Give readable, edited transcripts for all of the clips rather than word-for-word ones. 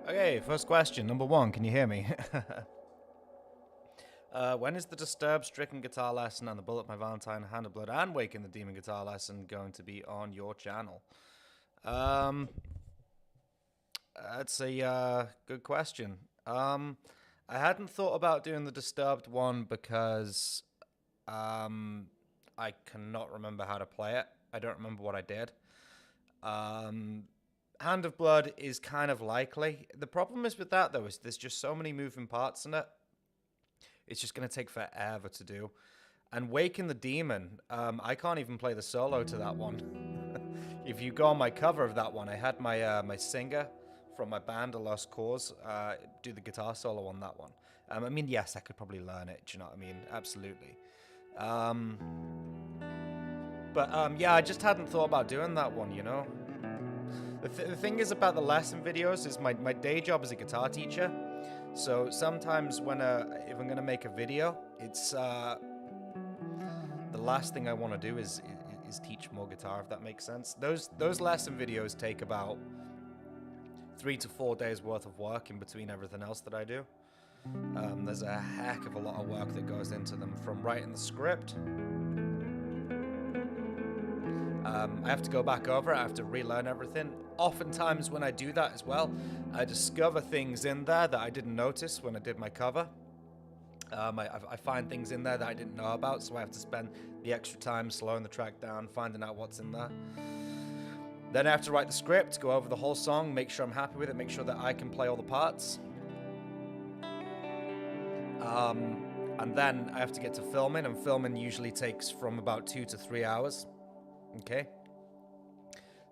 Okay, first question, number one, can you hear me? When is the Disturbed Stricken guitar lesson and the Bullet My Valentine, Hand of Blood, and Waking the Demon guitar lesson going to be on your channel? That's a good question. I hadn't thought about doing the Disturbed one because I cannot remember how to play it. I don't remember what I did. Hand of Blood is kind of likely. The problem is with that, though, is there's just so many moving parts in it. It's just going to take forever to do. And Waking the Demon, I can't even play the solo to that one. If you go on my cover of that one, I had my my singer from my band, A Lost Cause, do the guitar solo on that one. I mean, yes, I could probably learn it, do you know what I mean? Absolutely. Yeah, I just hadn't thought about doing that one, you know? The thing is about the lesson videos is my day job is a guitar teacher. So sometimes when if I'm gonna make a video, it's the last thing I want to do is teach more guitar, if that makes sense. Those lesson videos take about 3 to 4 days worth of work in between everything else that I do. There's a heck of a lot of work that goes into them, from writing the script. I have to go back over it, I have to relearn everything. Oftentimes when I do that as well, I discover things in there that I didn't notice when I did my cover. I find things in there that I didn't know about, so I have to spend the extra time slowing the track down, finding out what's in there. Then I have to write the script, go over the whole song, make sure I'm happy with it, make sure that I can play all the parts. And then I have to get to filming, and filming usually takes from about 2 to 3 hours. Okay?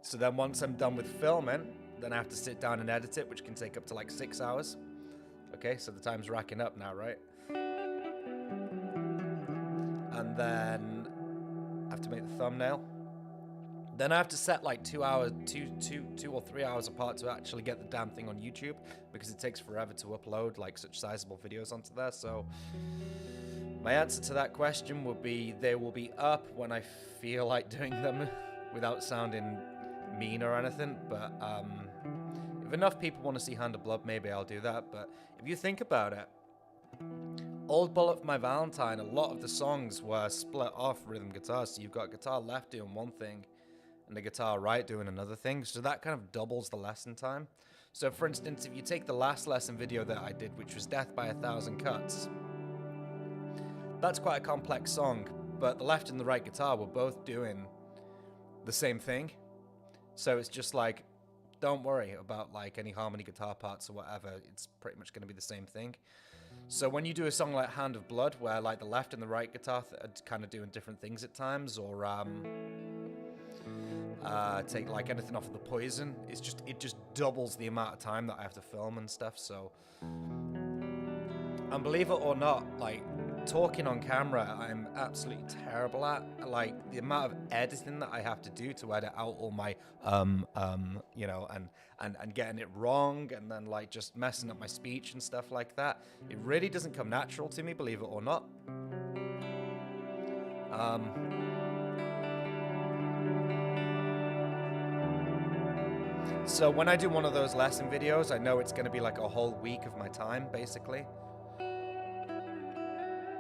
So then once I'm done with filming, then I have to sit down and edit it, which can take up to like 6 hours. Okay, so the time's racking up now, right? And then I have to make the thumbnail. Then I have to set like 2 or 3 hours apart to actually get the damn thing on YouTube, because it takes forever to upload like such sizable videos onto there. So my answer to that question would be they will be up when I feel like doing them without sounding mean or anything. But if enough people want to see Hand of Blood, maybe I'll do that. But if you think about it, Old Bullet for My Valentine, a lot of the songs were split off rhythm guitar. So you've got guitar left doing one thing and the guitar right doing another thing. So that kind of doubles the lesson time. So for instance, if you take the last lesson video that I did, which was Death by 1,000 Cuts, that's quite a complex song, but the left and the right guitar were both doing the same thing. So it's just like, don't worry about like any harmony guitar parts or whatever, it's pretty much going to be the same thing. So when you do a song like Hand of Blood, where like the left and the right guitar are kind of doing different things at times, or take like anything off of the Poison, it just doubles the amount of time that I have to film and stuff. So, and believe it or not, like talking on camera, I'm absolutely terrible at. Like the amount of editing that I have to do to edit out all my you know, and getting it wrong, and then like just messing up my speech and stuff like that. It really doesn't come natural to me, believe it or not. So when I do one of those lesson videos, I know it's going to be like a whole week of my time, basically.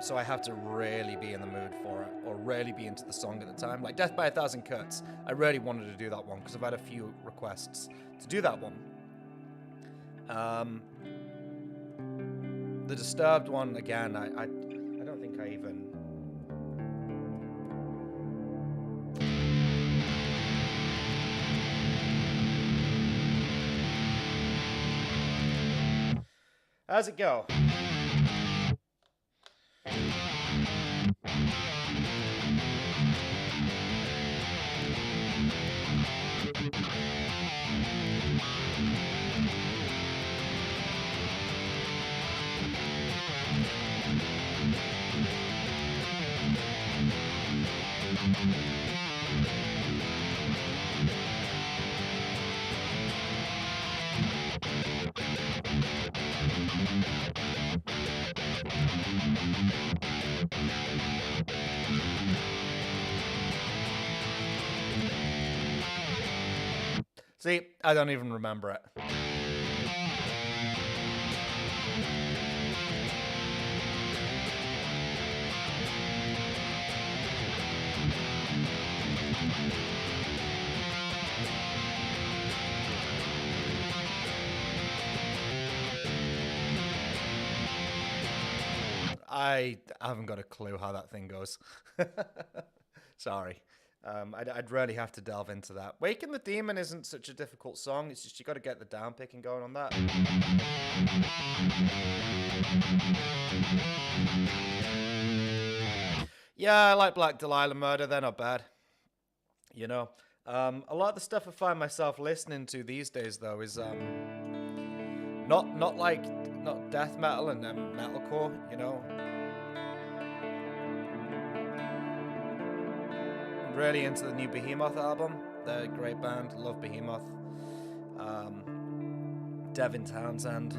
So I have to really be in the mood for it, or really be into the song at the time. Like Death by 1,000 Cuts, I really wanted to do that one because I've had a few requests to do that one. The Disturbed one, again, I don't think I even... How's it go? See, I don't even remember it. I haven't got a clue how that thing goes. Sorry. I'd really have to delve into that. Waking the Demon isn't such a difficult song. It's just you got to get the down picking going on that. Yeah, I like Black Dahlia Murder. They're not bad. You know, a lot of the stuff I find myself listening to these days, though, is not death metal and metalcore. You know. Really into the new Behemoth album. They're a great band. Love Behemoth. Devin Townsend.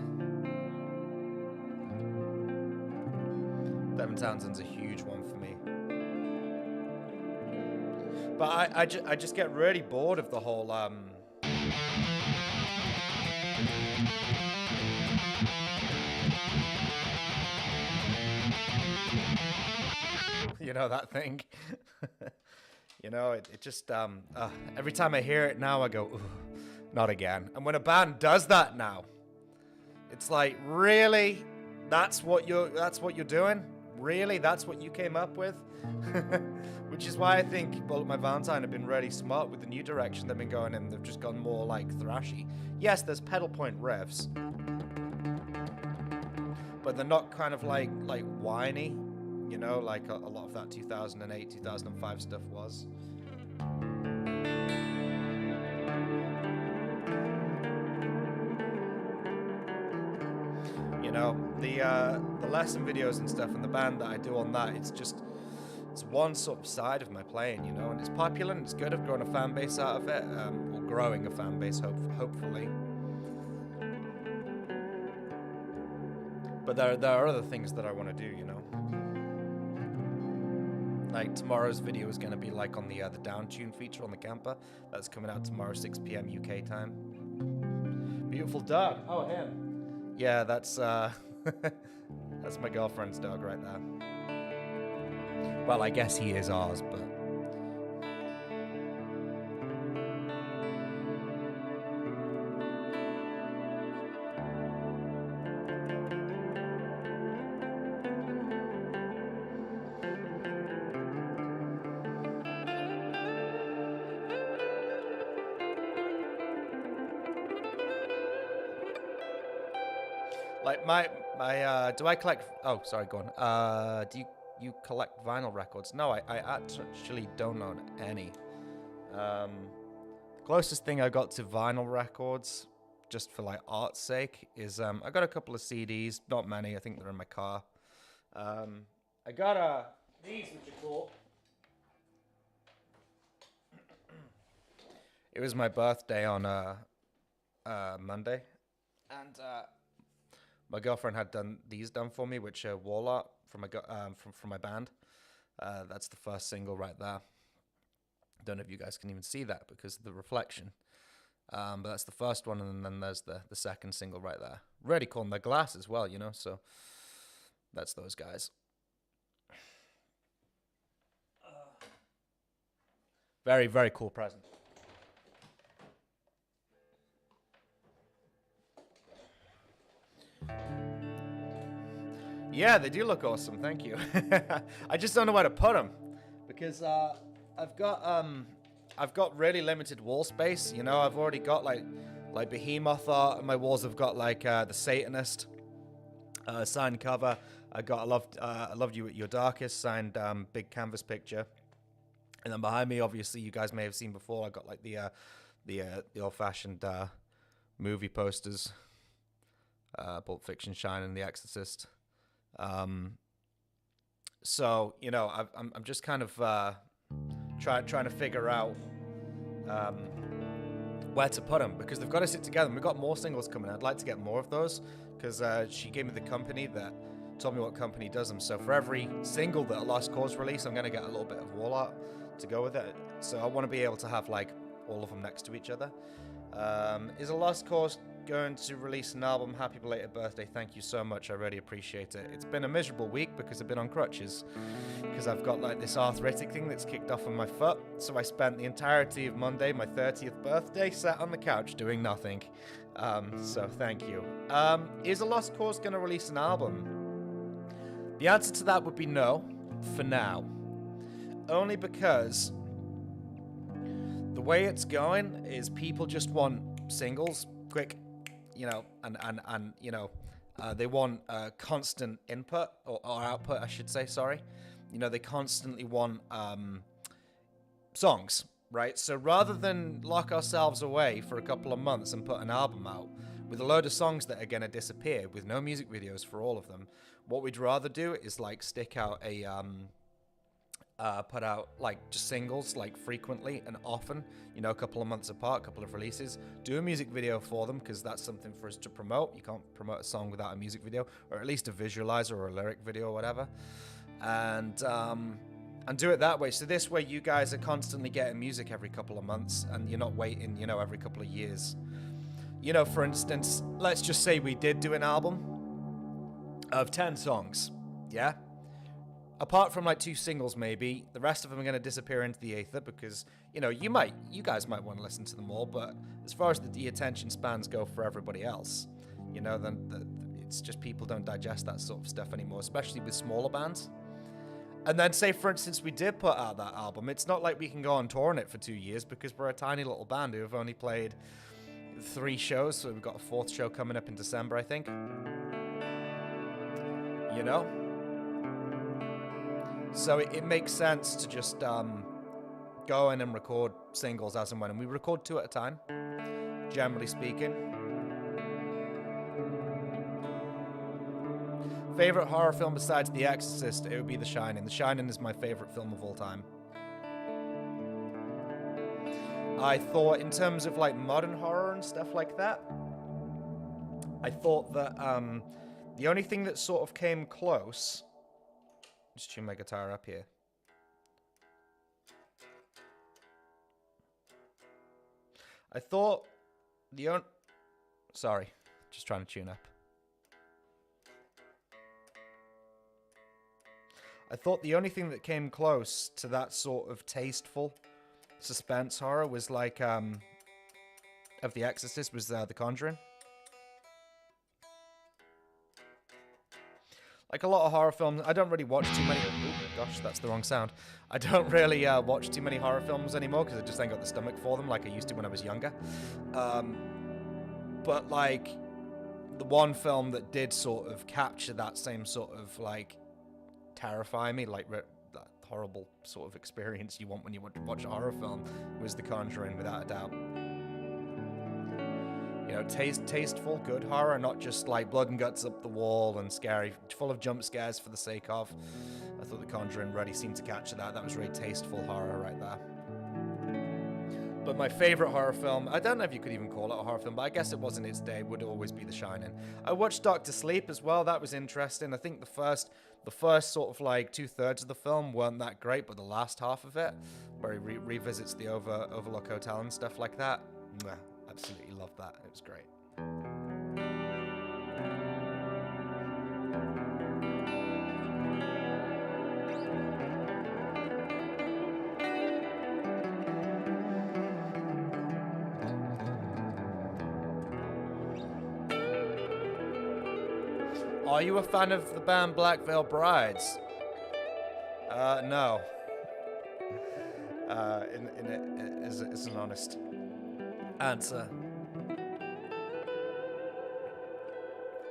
Devin Townsend's a huge one for me. But I just get really bored of the whole you know, that thing. You know, it just, every time I hear it now, I go, not again. And when a band does that now, it's like, really? That's what you're doing? Really? That's what you came up with? Which is why I think Bullet My Valentine have been really smart with the new direction they've been going in. They've just gone more like thrashy. Yes, there's pedal point riffs, but they're not kind of like whiny. You know, like a lot of that 2008, 2005 stuff was. You know, the lesson videos and stuff and the band that I do on that, it's one sort of side of my playing, you know, and it's popular and it's good. I've grown a fan base out of it, or growing a fan base, hopefully. But there are other things that I want to do, you know. Like tomorrow's video is going to be like on the down tune feature on the camper. That's coming out tomorrow, 6 p.m. UK time. Beautiful dog. Oh, him. Yeah, that's that's my girlfriend's dog right there. Well, I guess he is ours, but like my do I collect? Oh, sorry, go on. Do you collect vinyl records? No, I actually don't own any. The closest thing I got to vinyl records, just for like art's sake, is I got a couple of CDs, not many. I think they're in my car. I got these, which are cool. It was my birthday on Monday, and my girlfriend had these done for me, which are wall art from my band. That's the first single right there. Don't know if you guys can even see that because of the reflection. But that's the first one, and then there's the second single right there. Really cool, and they're glass as well, you know. So that's those guys. Very, very cool present. Yeah, they do look awesome. Thank you. I just don't know where to put them because I've got really limited wall space. You know, I've already got like Behemoth art, and my walls have got like the Satanist signed cover. I loved you at your darkest signed big canvas picture, and then behind me, obviously, you guys may have seen before. I got like the old-fashioned movie posters, Pulp Fiction, Shining, The Exorcist. So you know, I'm just kind of trying to figure out where to put them because they've got to sit together. And we've got more singles coming. I'd like to get more of those because she gave me the company that told me what company does them. So for every single that a Lost Cause release, I'm gonna get a little bit of wall art to go with it. So I want to be able to have like all of them next to each other. Is a Lost Cause going to release an album? Happy belated birthday. Thank you so much. I really appreciate it. It's been a miserable week because I've been on crutches because I've got like this arthritic thing that's kicked off on my foot. So I spent the entirety of Monday, my 30th birthday, sat on the couch doing nothing. So thank you. Is a Lost Cause going to release an album? The answer to that would be no, for now. Only because the way it's going is people just want singles, quick, you know, and you know, they want constant input, or output, I should say, sorry. You know, they constantly want songs, right? So rather than lock ourselves away for a couple of months and put an album out with a load of songs that are going to disappear with no music videos for all of them, what we'd rather do is like stick out a put out like just singles like frequently and often, you know, a couple of months apart, a couple of releases, do a music video for them, because that's something for us to promote. You can't promote a song without a music video, or at least a visualizer or a lyric video or whatever, and do it that way. So this way you guys are constantly getting music every couple of months, and you're not waiting, you know, every couple of years. You know, for instance, let's just say we did do an album of 10 songs, yeah? Apart from like 2 singles maybe, the rest of them are going to disappear into the ether because, you know, you guys might want to listen to them all, but as far as the attention spans go for everybody else, you know, then it's just people don't digest that sort of stuff anymore, especially with smaller bands. And then say, for instance, we did put out that album, it's not like we can go on tour on it for 2 years because we're a tiny little band who have only played 3 shows, so we've got a 4th show coming up in December, I think. You know? So it makes sense to just go in and record singles as and when. And we record 2 at a time, generally speaking. Favorite horror film besides The Exorcist, it would be The Shining. The Shining is my favorite film of all time. I thought, in terms of like modern horror and stuff like that, I thought that the only thing that sort of came close... Just tune my guitar up here. I thought Sorry, just trying to tune up. I thought the only thing that came close to that sort of tasteful suspense horror was like, of The Exorcist, was The Conjuring. Like a lot of horror films, I don't really watch too many... Ooh, gosh, that's the wrong sound. I don't really watch too many horror films anymore because I just ain't got the stomach for them like I used to when I was younger. But like, the one film that did sort of capture that same sort of like terrify me, like that horrible sort of experience you want when you watch a horror film, was The Conjuring, without a doubt. You know, tasteful, good horror, not just like blood and guts up the wall and scary, full of jump scares for the sake of. I thought The Conjuring really seemed to capture that. That was really tasteful horror right there. But my favorite horror film, I don't know if you could even call it a horror film, but I guess it was in its day, would always be The Shining. I watched Doctor Sleep as well. That was interesting. I think the first sort of like 2/3 of the film weren't that great, but the last half of it, where he revisits the Overlook Hotel and stuff like that, absolutely loved that. It was great. Are you a fan of the band Black Veil Brides? No. Is an honest answer.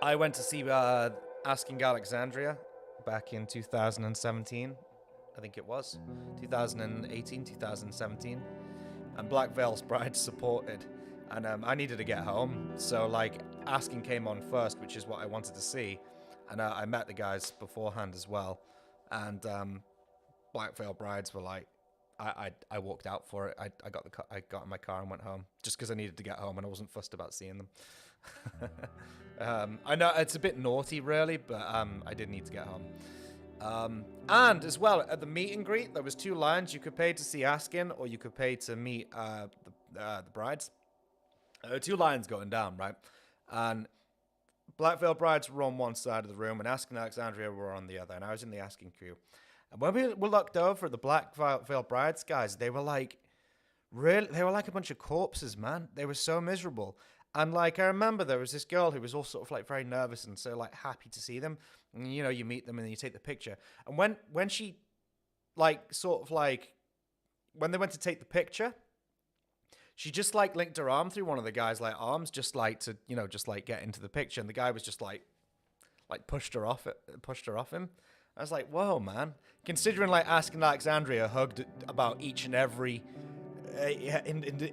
I went to see Asking Alexandria back in 2017. I think it was 2018, 2017, and Black Veil's Bride supported, and I needed to get home, so like Asking came on first, which is what I wanted to see, and I met the guys beforehand as well, and Black Veil Brides were like, I walked out for it. I got in my car and went home just because I needed to get home and I wasn't fussed about seeing them. I know it's a bit naughty, really, but I did need to get home. And as well, at the meet and greet, there was 2 lines. You could pay to see Askin, or you could pay to meet the brides. 2 lines going down, right? And Black Veil Brides were on one side of the room, and Askin and Alexandria were on the other, and I was in the Askin queue. And when we looked over at the Black Veil Brides guys, they were like a bunch of corpses, man. They were so miserable. And like, I remember there was this girl who was all sort of like very nervous and so like happy to see them. And, you know, you meet them and you take the picture. And when she, like, sort of like, when they went to take the picture, she just like linked her arm through one of the guy's like arms, just like to, you know, just like get into the picture. And the guy was just like pushed her off him. I was like, whoa, man. Considering like Asking Alexandria hugged about each and every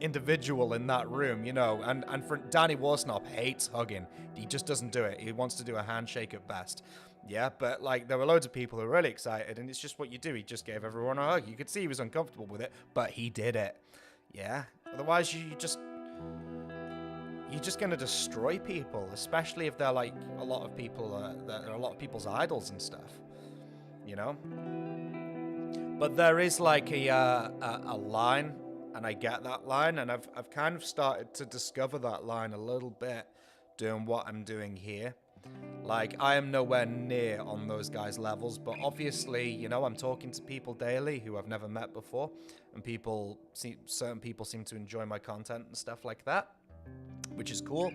individual in that room, you know, and for Danny Warsnop hates hugging. He just doesn't do it. He wants to do a handshake at best. Yeah, but like there were loads of people who were really excited, and it's just what you do. He just gave everyone a hug. You could see he was uncomfortable with it, but he did it. Yeah. Otherwise, you're just gonna destroy people, especially if they're like a lot of people that are a lot of people's idols and stuff. You know. But there is like a line, and I get that line, and I've kind of started to discover that line a little bit doing what I'm doing here. Like, I am nowhere near on those guys' levels, but obviously, you know, I'm talking to people daily who I've never met before, and certain people seem to enjoy my content and stuff like that, which is cool.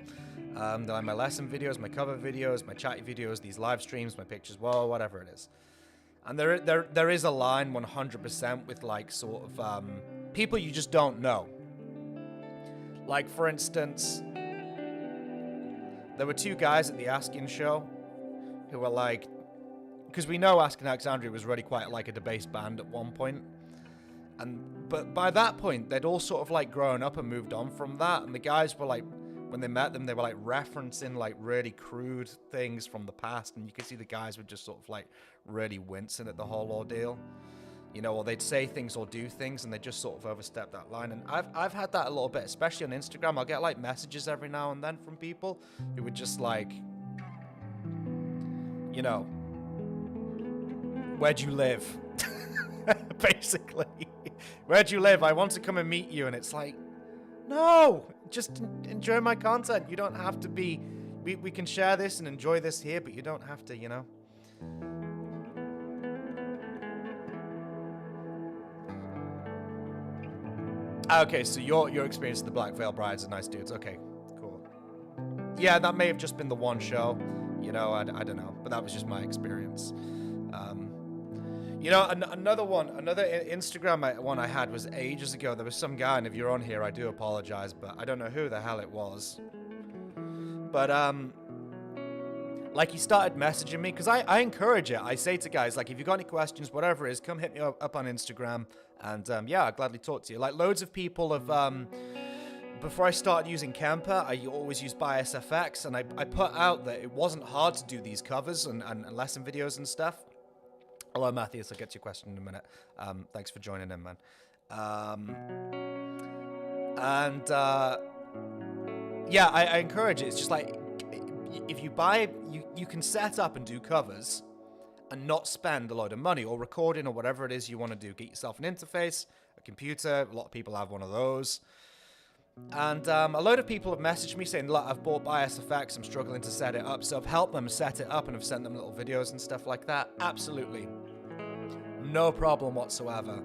Like my lesson videos, my cover videos, my chatty videos, these live streams, my pictures, well, whatever it is. And there is a line 100% with like sort of people you just don't know. Like, for instance, there were two guys at the Asking show who were like, because we know Asking Alexandria was really quite like a debased band at one point, but by that point they'd all sort of like grown up and moved on from that, and the guys were like, when they met them, they were like referencing like really crude things from the past, and you could see the guys were just sort of like really wincing at the whole ordeal. You know, or they'd say things or do things and they just sort of overstep that line. And I've had that a little bit, especially on Instagram. I'll get like messages every now and then from people who would just like, you know, where'd you live? Basically, where'd you live? I want to come and meet you. And it's like, no, just enjoy my content. You don't have to be, we can share this and enjoy this here, but you don't have to, you know. Okay, so your experience with the Black Veil Brides are nice dudes. Okay, cool. Yeah, that may have just been the one show. You know, I don't know. But that was just my experience. You know, another Instagram one I had was ages ago. There was some guy, and if you're on here, I do apologize, but I don't know who the hell it was. But, like, he started messaging me, because I encourage it. I say to guys, like, if you got any questions, whatever it is, come hit me up on Instagram, and, yeah, I'll gladly talk to you. Like, loads of people have, before I started using Kemper, I always used Bias FX, and I put out that it wasn't hard to do these covers and lesson videos and stuff. Hello, Matthias, I'll get to your question in a minute. Thanks for joining in, man. Yeah, I encourage it. It's just like, if you buy, you can set up and do covers and not spend a lot of money or recording or whatever it is you want to do. Get yourself an interface, a computer. A lot of people have one of those. And a load of people have messaged me saying, look, I've bought Bias FX, I'm struggling to set it up. So I've helped them set it up and I've sent them little videos and stuff like that. Absolutely. No problem whatsoever.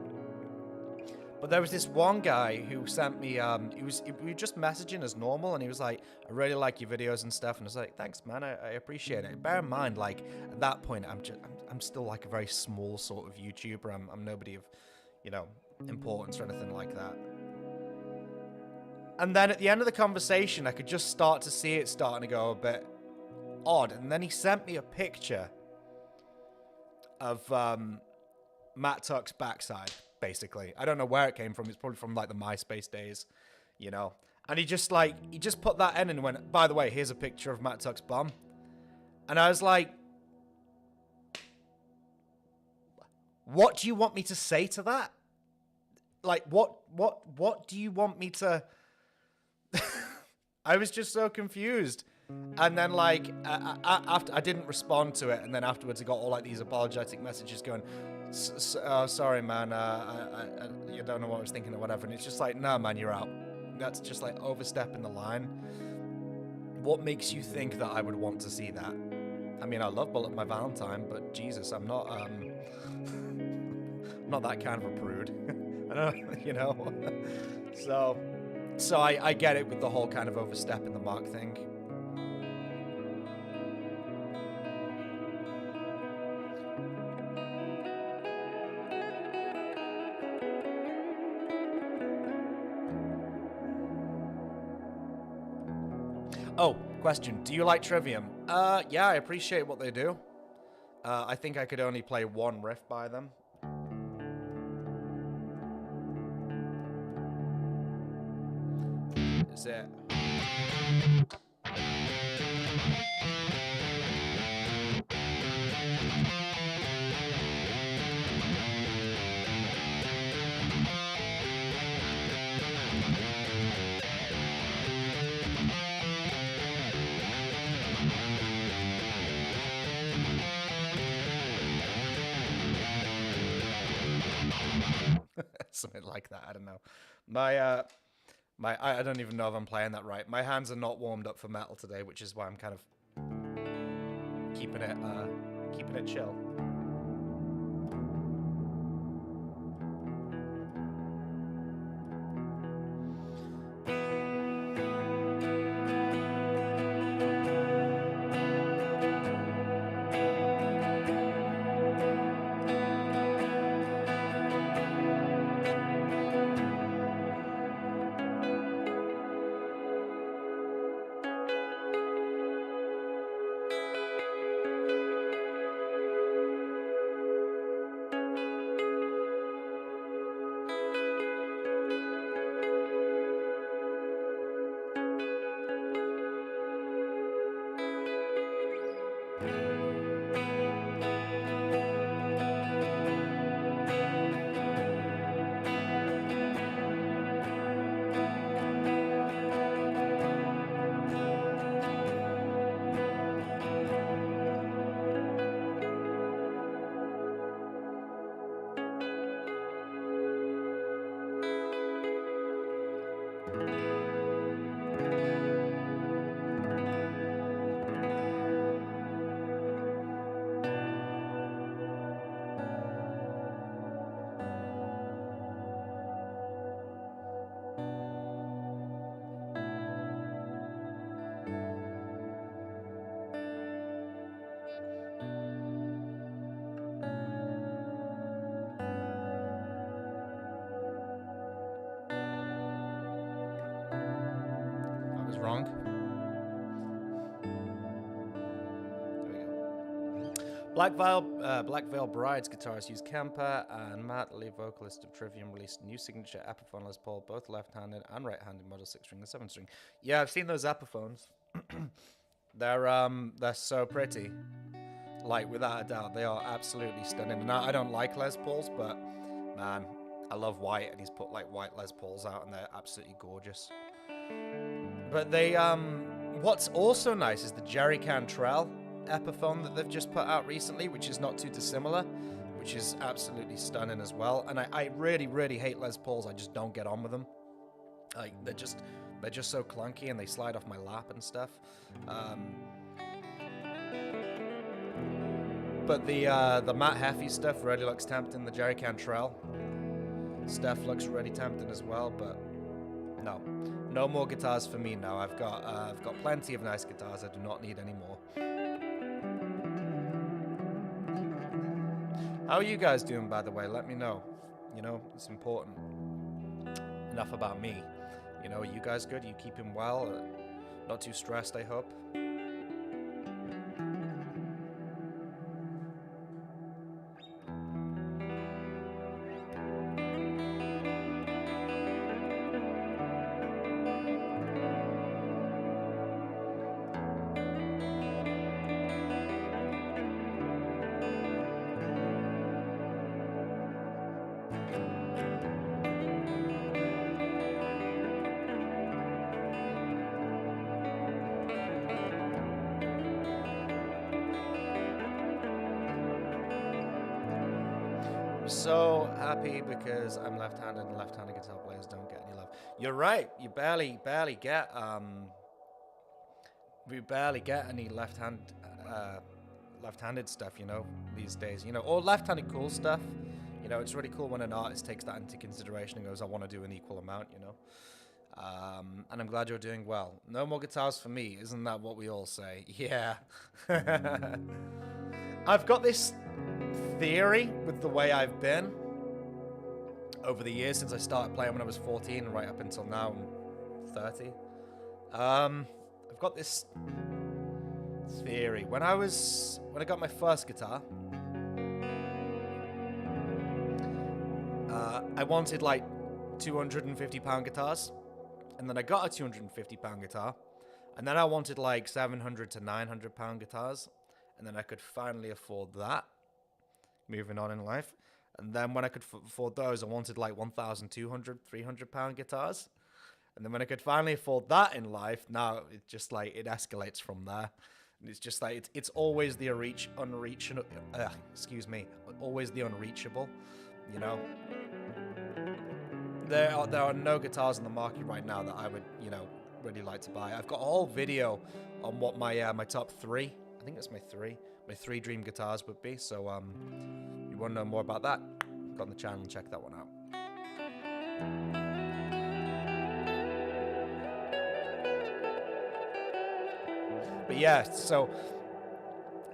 But there was this one guy who sent me, we were just messaging as normal, and he was like, I really like your videos and stuff. And I was like, thanks, man, I appreciate it. Bear in mind, like, at that point, I'm still like a very small sort of YouTuber. I'm nobody of, you know, importance or anything like that. And then at the end of the conversation, I could just start to see it starting to go a bit odd. And then he sent me a picture of Matt Tuck's backside, basically. I don't know where it came from. It's probably from like the MySpace days, you know. And he just put that in and went, by the way, here's a picture of Matt Tuck's bum. And I was like, what do you want me to say to that? Like, what do you want me to... I was just so confused. And then, like, after I didn't respond to it, and then afterwards I got all like these apologetic messages going, sorry, man, you don't know what I was thinking or whatever. And it's just like, nah, man, you're out. That's just like overstepping the line. What makes you think that I would want to see that? I mean, I love Bullet My Valentine, but Jesus, I'm not not that kind of a prude. I don't, you know. So I get it with the whole kind of overstepping the mark thing. Oh, question. Do you like Trivium? Yeah, I appreciate what they do. I think I could only play one riff by them. Is it? Something like that. I don't know. I don't even know if I'm playing that right. My hands are not warmed up for metal today, which is why I'm kind of keeping it chill. Wrong. There we go. Black Veil Bride's guitarist used Kemper, and Matt, lead vocalist of Trivium, released a new signature Epiphone Les Paul, both left-handed and right-handed, model 6-string and 7-string. Yeah, I've seen those Epiphones. They're so pretty. Like, without a doubt, they are absolutely stunning. And I don't like Les Pauls, but man, I love white, and he's put like white Les Pauls out, and they're absolutely gorgeous. But they, what's also nice is the Jerry Cantrell Epiphone that they've just put out recently, which is not too dissimilar, which is absolutely stunning as well. And I really, really hate Les Pauls. I just don't get on with them. Like, they're just so clunky, and they slide off my lap and stuff. But the Matt Heffy stuff really looks tempting. The Jerry Cantrell stuff looks really tempting as well, but no more guitars for me now. I've got plenty of nice guitars. I do not need any more. How are you guys doing, by the way? Let me know. You know, it's important. Enough about me. You know, are you guys good? Are you keeping well? Not too stressed, I hope. So happy because I'm left-handed, and left-handed guitar players don't get any love. You're right. You barely get we barely get any left-handed stuff, you know, these days. You know, or left-handed cool stuff. You know, it's really cool when an artist takes that into consideration and goes, I want to do an equal amount, you know. And I'm glad you're doing well. No more guitars for me. Isn't that what we all say? Yeah. I've got this theory with the way I've been over the years since I started playing when I was 14 right up until now I'm 30. I've I've got this theory. When I got my first guitar, I wanted like £250 guitars, and then I got a £250 guitar, and then I wanted like £700 to £900 guitars, and then I could finally afford that, moving on in life. And then when I could afford those, I wanted like £1,200, £300 guitars. And then when I could finally afford that in life, now it's just like, it escalates from there. And it's just like, it's always the always the unreachable, you know? There are no guitars on the market right now that I would, you know, really like to buy. I've got a whole video on what my my top three, I think it's my three dream guitars would be. So you want to know more about that, go on the channel and check that one out. But yeah, so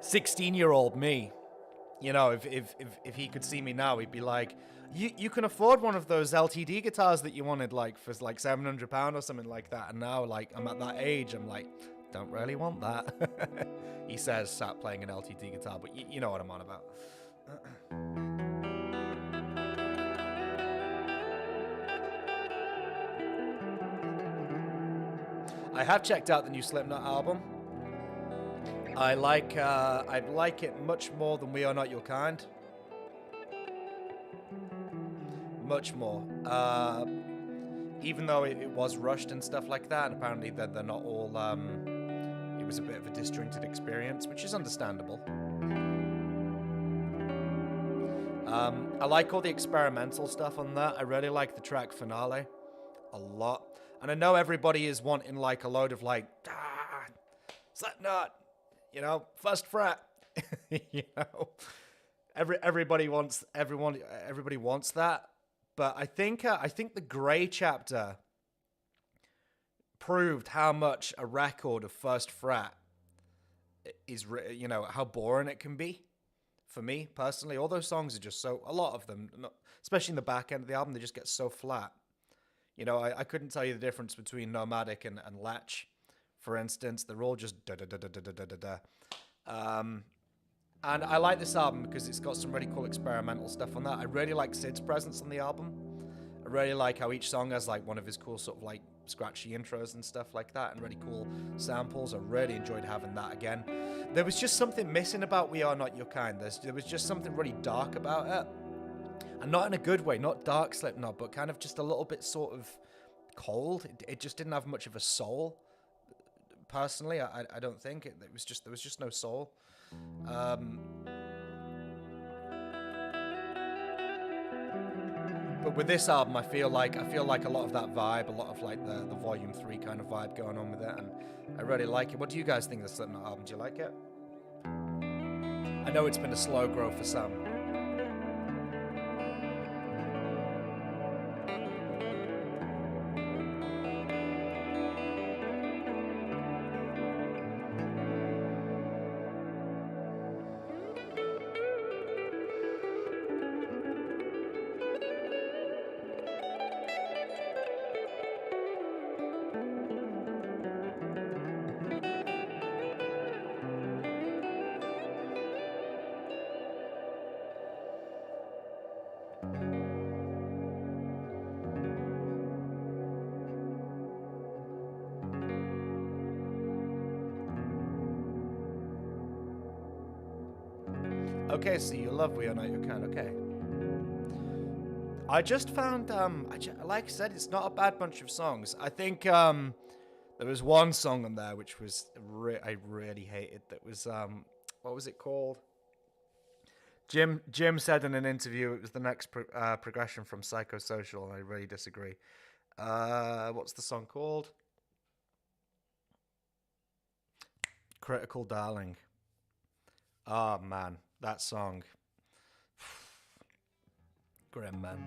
16-year-old me, you know, if he could see me now, he'd be like, you can afford one of those LTD guitars that you wanted like for like £700 or something like that. And now like I'm at that age, I'm like, don't really want that. He says, sat playing an LTD guitar, but you know what I'm on about. I have checked out the new Slipknot album. I like it much more than We Are Not Your Kind. Much more. Even though it was rushed and stuff like that, and apparently they're not all, it was a bit of a disjointed experience, which is understandable. I like all the experimental stuff on that. I really like the track Finale a lot. And I know everybody is wanting like a load of like, Slipknot, you know, first fret. You know, everybody wants that. But I think the Grey Chapter proved how much a record of first fret is, you know, how boring it can be. For me personally, all those songs are just so, a lot of them, especially in the back end of the album, they just get so flat. You know, I couldn't tell you the difference between Nomadic and Latch, for instance. They're all just da da da da da da da da. And I like this album because it's got some really cool experimental stuff on that. I really like Sid's presence on the album. I really like how each song has like one of his cool sort of like scratchy intros and stuff like that, and really cool samples. I really enjoyed having that again. There was just something missing about We Are Not Your Kind. There was just something really dark about it. And not in a good way, not dark Slipknot, but kind of just a little bit sort of cold. It just didn't have much of a soul. Personally, I don't think. There was just no soul. But with this album, I feel like a lot of that vibe, a lot of like the Volume 3 kind of vibe going on with it, and I really like it. What do you guys think of the Slipknot album? Do you like it? I know it's been a slow grow for some. Okay, so you love We Are Not Your Kind, okay. I just found, like I said, it's not a bad bunch of songs. I think there was one song on there which was I really hated. That was, what was it called? Jim said in an interview it was the next progression from Psychosocial, and I really disagree. What's the song called? Critical Darling. Oh, man. That song. Grim, man.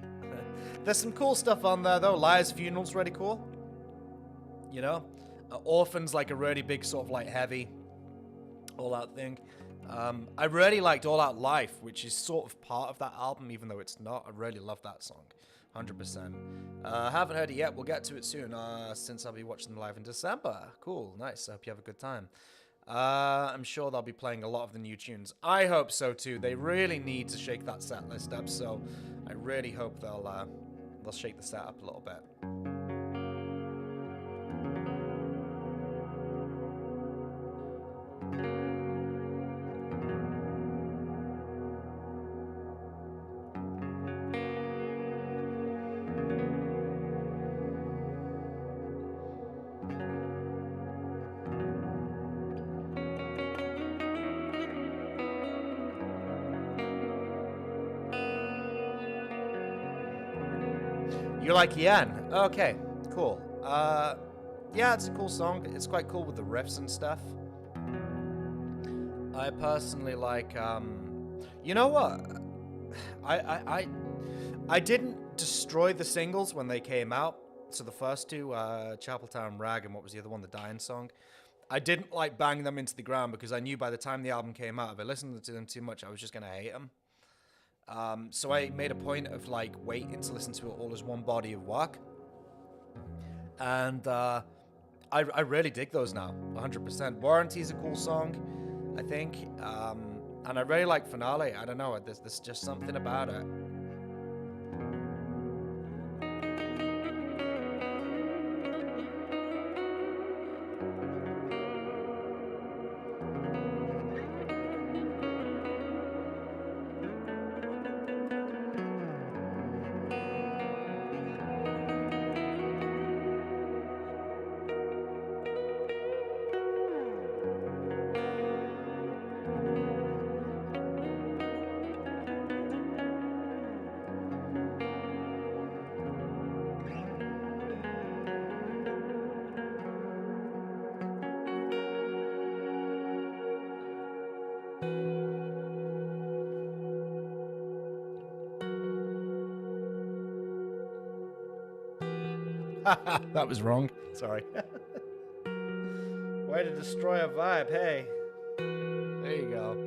There's some cool stuff on there, though. Liar's Funeral's really cool. You know? Orphan's like a really big sort of like heavy all-out thing. I really liked All Out Life, which is sort of part of that album, even though it's not. I really love that song. 100%. Haven't heard it yet. We'll get to it soon, since I'll be watching them live in December. Cool, nice. I hope you have a good time. I'm sure they'll be playing a lot of the new tunes. I hope so too. They really need to shake that set list up, so I really hope they'll shake the set up a little bit. You like Yen? Okay, cool. Yeah, it's a cool song. It's quite cool with the riffs and stuff. I personally like, you know what? I didn't destroy the singles when they came out. So the first two, Chapeltown Rag, and what was the other one, the Dying song? I didn't like bang them into the ground because I knew by the time the album came out, if I listened to them too much, I was just gonna hate them. So I made a point of like waiting to listen to it all as one body of work, and I really dig those now, 100%. Warranty's a cool song, I think, and I really like Finale. I don't know, there's just something about it. That was wrong. Sorry. Way to destroy a vibe, hey. There you go.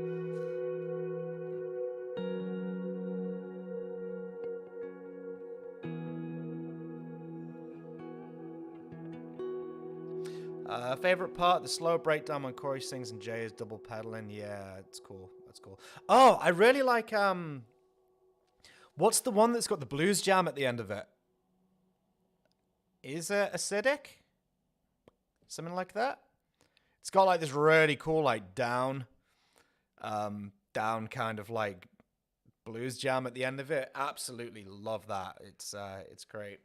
Favorite part, the slow breakdown when Corey sings and Jay is double pedaling. Yeah, it's cool. That's cool. Oh, I really like, what's the one that's got the blues jam at the end of it? Is it Acidic? Something like that? It's got like this really cool, like down kind of like blues jam at the end of it. Absolutely love that. It's great.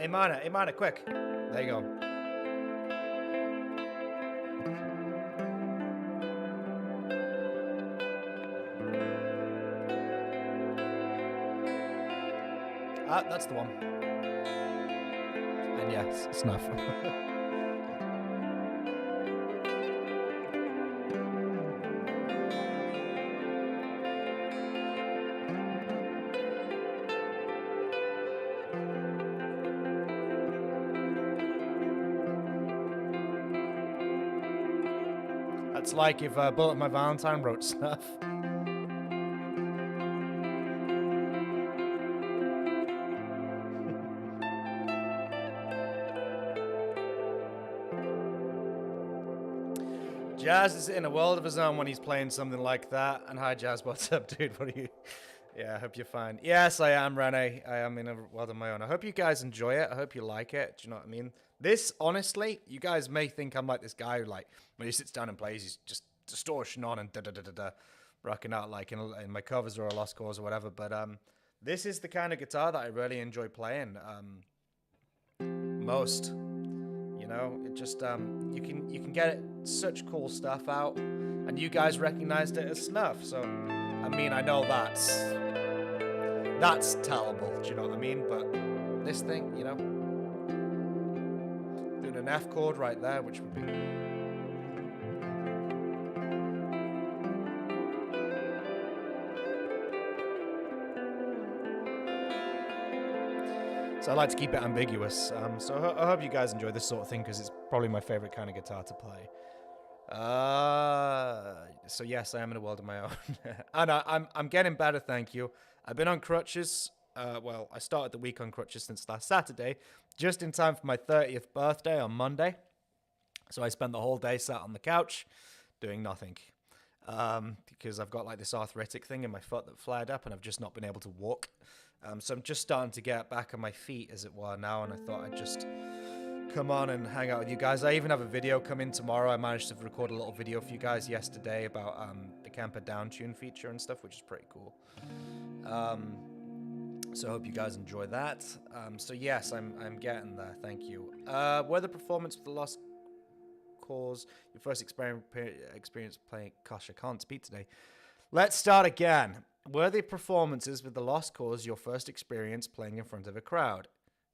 A minor, quick. There you go. Ah, that's the one. And yes, snuff. That's like if Bullet My Valentine wrote snuff. Jazz is in a world of his own when he's playing something like that. And hi, Jazz, what's up, dude? What are you? Yeah, I hope you're fine. Yes, I am, Rene. I am in a world of my own. I hope you guys enjoy it. I hope you like it. Do you know what I mean? This, honestly, you guys may think I'm like this guy who, like, when he sits down and plays, he's just distortion on and da-da-da-da-da, rocking out, like, in my covers or a Lost Cause or whatever. But this is the kind of guitar that I really enjoy playing most. You know, it just, you can get such cool stuff out. And you guys recognized it as snuff, so... I mean, I know that's tellable, do you know what I mean? But this thing, you know, doing an F chord right there, which would be... So I like to keep it ambiguous. So I hope you guys enjoy this sort of thing, because it's probably my favorite kind of guitar to play. So yes, I am in a world of my own. And I'm getting better, thank you. I've been on crutches. Well, I started the week on crutches since last Saturday, just in time for my 30th birthday on Monday. So I spent the whole day sat on the couch doing nothing. Because I've got like this arthritic thing in my foot that flared up and I've just not been able to walk. So I'm just starting to get back on my feet, as it were, now, and I thought I'd just come on and hang out with you guys. I even have a video coming tomorrow. I managed to record a little video for you guys yesterday about the Camper Down tune feature and stuff, which is pretty cool. So I hope you guys enjoy that. So yes, I'm getting there. Thank you. Were the performance with the Lost Cause your first experience playing? Gosh, I can't speak today. Let's start again. Were the performances with the Lost Cause your first experience playing in front of a crowd?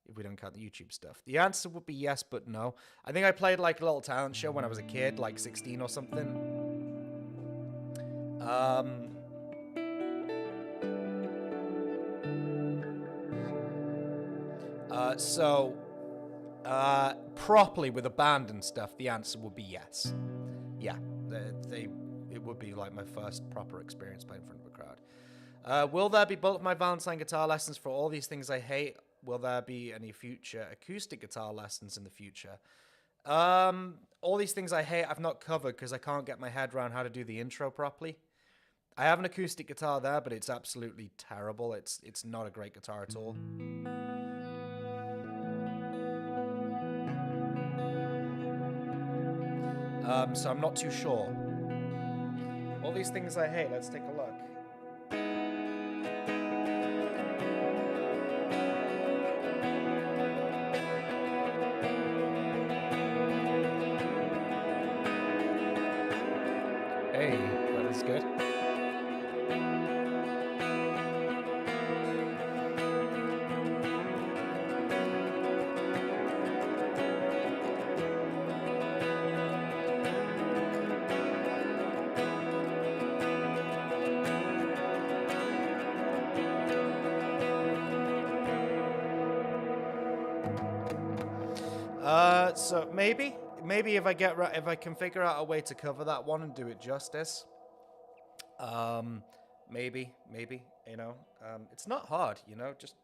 If we don't count the YouTube stuff. The answer would be yes, but no. I think I played like a little talent show when I was a kid, like 16 or something. Properly with a band and stuff, the answer would be yes. Yeah, it would be like my first proper experience playing in front of a crowd. Will there be Bullet My Valentine guitar lessons for all these things I hate? Will there be any future acoustic guitar lessons in the future? All these things I hate I've not covered because I can't get my head around how to do the intro properly. I have an acoustic guitar there, but it's absolutely terrible. It's not a great guitar at all. So I'm not too sure. All these things I hate, let's take a look. Hey, that is good. So maybe if I can figure out a way to cover that one and do it justice. Maybe, you know, it's not hard, you know, just.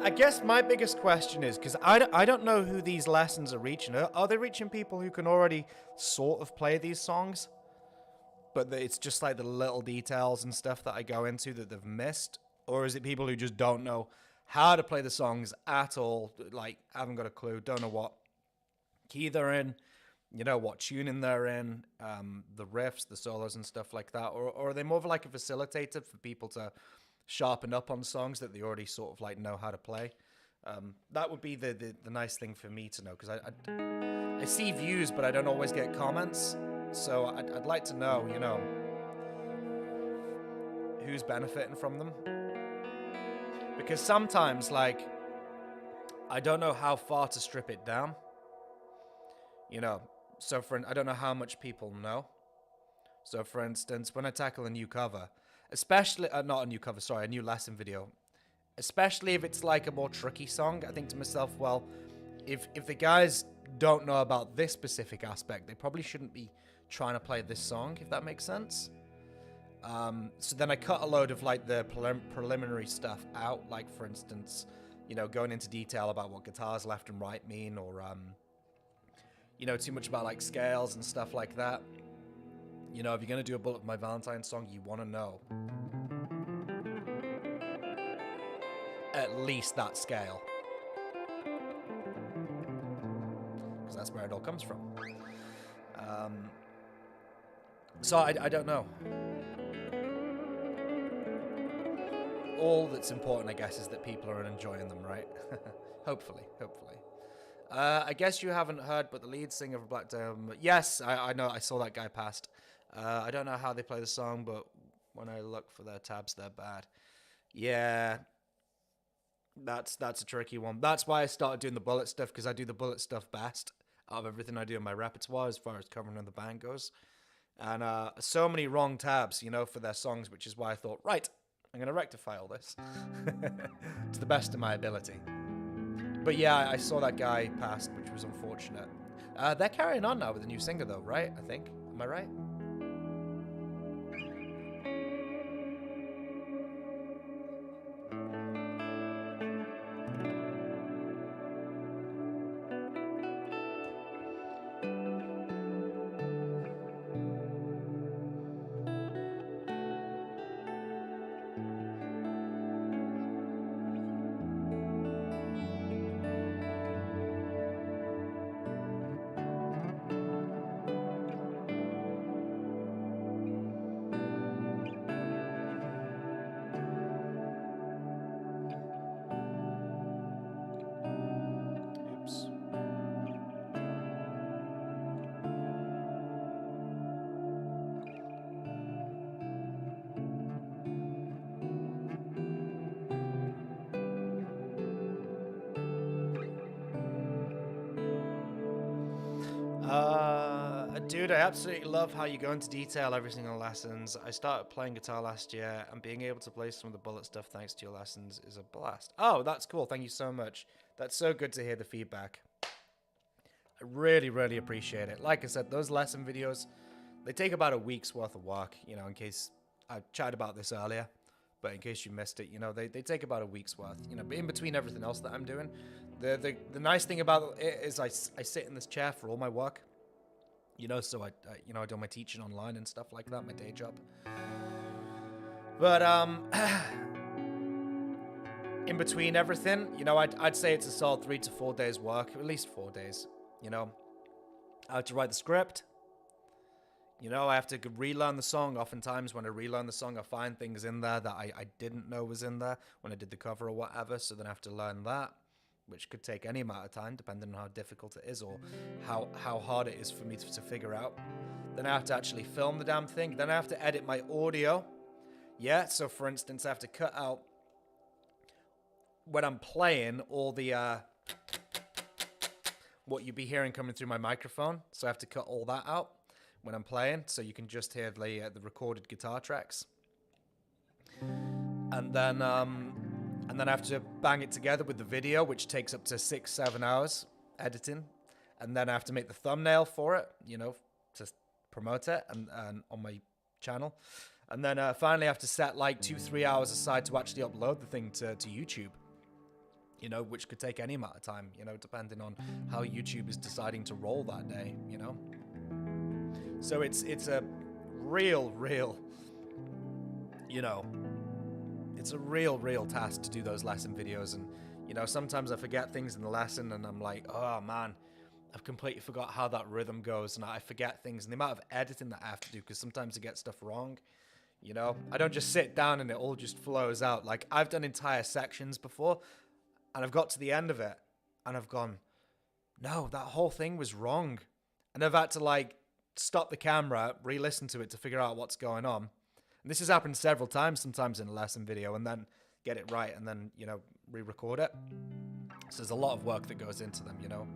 I guess my biggest question is, because I don't know who these lessons are reaching. Are they reaching people who can already sort of play these songs? But it's just like the little details and stuff that I go into that they've missed? Or is it people who just don't know how to play the songs at all? Like, haven't got a clue, don't know what key they're in, you know, what tuning they're in, the riffs, the solos and stuff like that? Or are they more of like a facilitator for people to sharpen up on songs that they already sort of like know how to play? That would be the nice thing for me to know, because I see views, but I don't always get comments. So I'd like to know, you know, who's benefiting from them. Because sometimes, like, I don't know how far to strip it down. You know, so I don't know how much people know. So for instance, when I tackle a new cover, especially, not a new cover, sorry, a new lesson video, especially if it's like a more tricky song, I think to myself, well, if the guys don't know about this specific aspect, they probably shouldn't be trying to play this song, if that makes sense. So then I cut a load of like the preliminary stuff out, like for instance, you know, going into detail about what guitars left and right mean, or you know, too much about like scales and stuff like that. You know, if you're gonna do a Bullet for My Valentine song, you want to know at least that scale, because that's where it all comes from. So I don't know. All that's important, I guess, is that people are enjoying them, right? Hopefully. I guess you haven't heard, but the lead singer of Black Dome... Yes, I know, I saw that guy past. I don't know how they play the song, but when I look for their tabs, they're bad. Yeah, that's a tricky one. That's why I started doing the bullet stuff, because I do the bullet stuff best out of everything I do in my repertoire as far as covering in the band goes. And so many wrong tabs, you know, for their songs, which is why I thought, right, I'm going to rectify all this to the best of my ability. But yeah, I saw that guy past, which was unfortunate. They're carrying on now with a new singer, though, right? I think. Am I right? Dude, I absolutely love how you go into detail every single lessons. I started playing guitar last year, and being able to play some of the bullet stuff thanks to your lessons is a blast. Oh, that's cool. Thank you so much. That's so good to hear the feedback. I really, really appreciate it. Like I said, those lesson videos, they take about a week's worth of work, you know, in case I chatted about this earlier, but in case you missed it, you know, they take about a week's worth, you know, but in between everything else that I'm doing, the nice thing about it is I sit in this chair for all my work. You know, so I do my teaching online and stuff like that, my day job. But in between everything, you know, I'd say it's a solid 3 to 4 days work, at least 4 days. You know, I have to write the script. You know, I have to relearn the song. Oftentimes, when I relearn the song, I find things in there that I didn't know was in there when I did the cover or whatever. So then I have to learn that, which could take any amount of time, depending on how difficult it is or how hard it is for me to figure out. Then I have to actually film the damn thing. Then I have to edit my audio. Yeah, so for instance, I have to cut out, when I'm playing, all the, what you'd be hearing coming through my microphone. So I have to cut all that out when I'm playing, so you can just hear the recorded guitar tracks. And then I have to bang it together with the video, which takes up to 6-7 hours editing. And then I have to make the thumbnail for it, you know, to promote it and on my channel. And then finally I have to set like 2-3 hours aside to actually upload the thing to YouTube. you know, which could take any amount of time, you know, depending on how YouTube is deciding to roll that day, you know. So it's a real, you know, it's a real task to do those lesson videos. And, you know, sometimes I forget things in the lesson and I'm like, oh man, I've completely forgot how that rhythm goes, and I forget things, and the amount of editing that I have to do, because sometimes I get stuff wrong, you know. I don't just sit down and it all just flows out. Like, I've done entire sections before, and I've got to the end of it, and I've gone, no, that whole thing was wrong. And I've had to, like, stop the camera, re-listen to it to figure out what's going on. And this has happened several times, sometimes in a lesson video, and then get it right, and then, you know, re-record it. So there's a lot of work that goes into them, you know.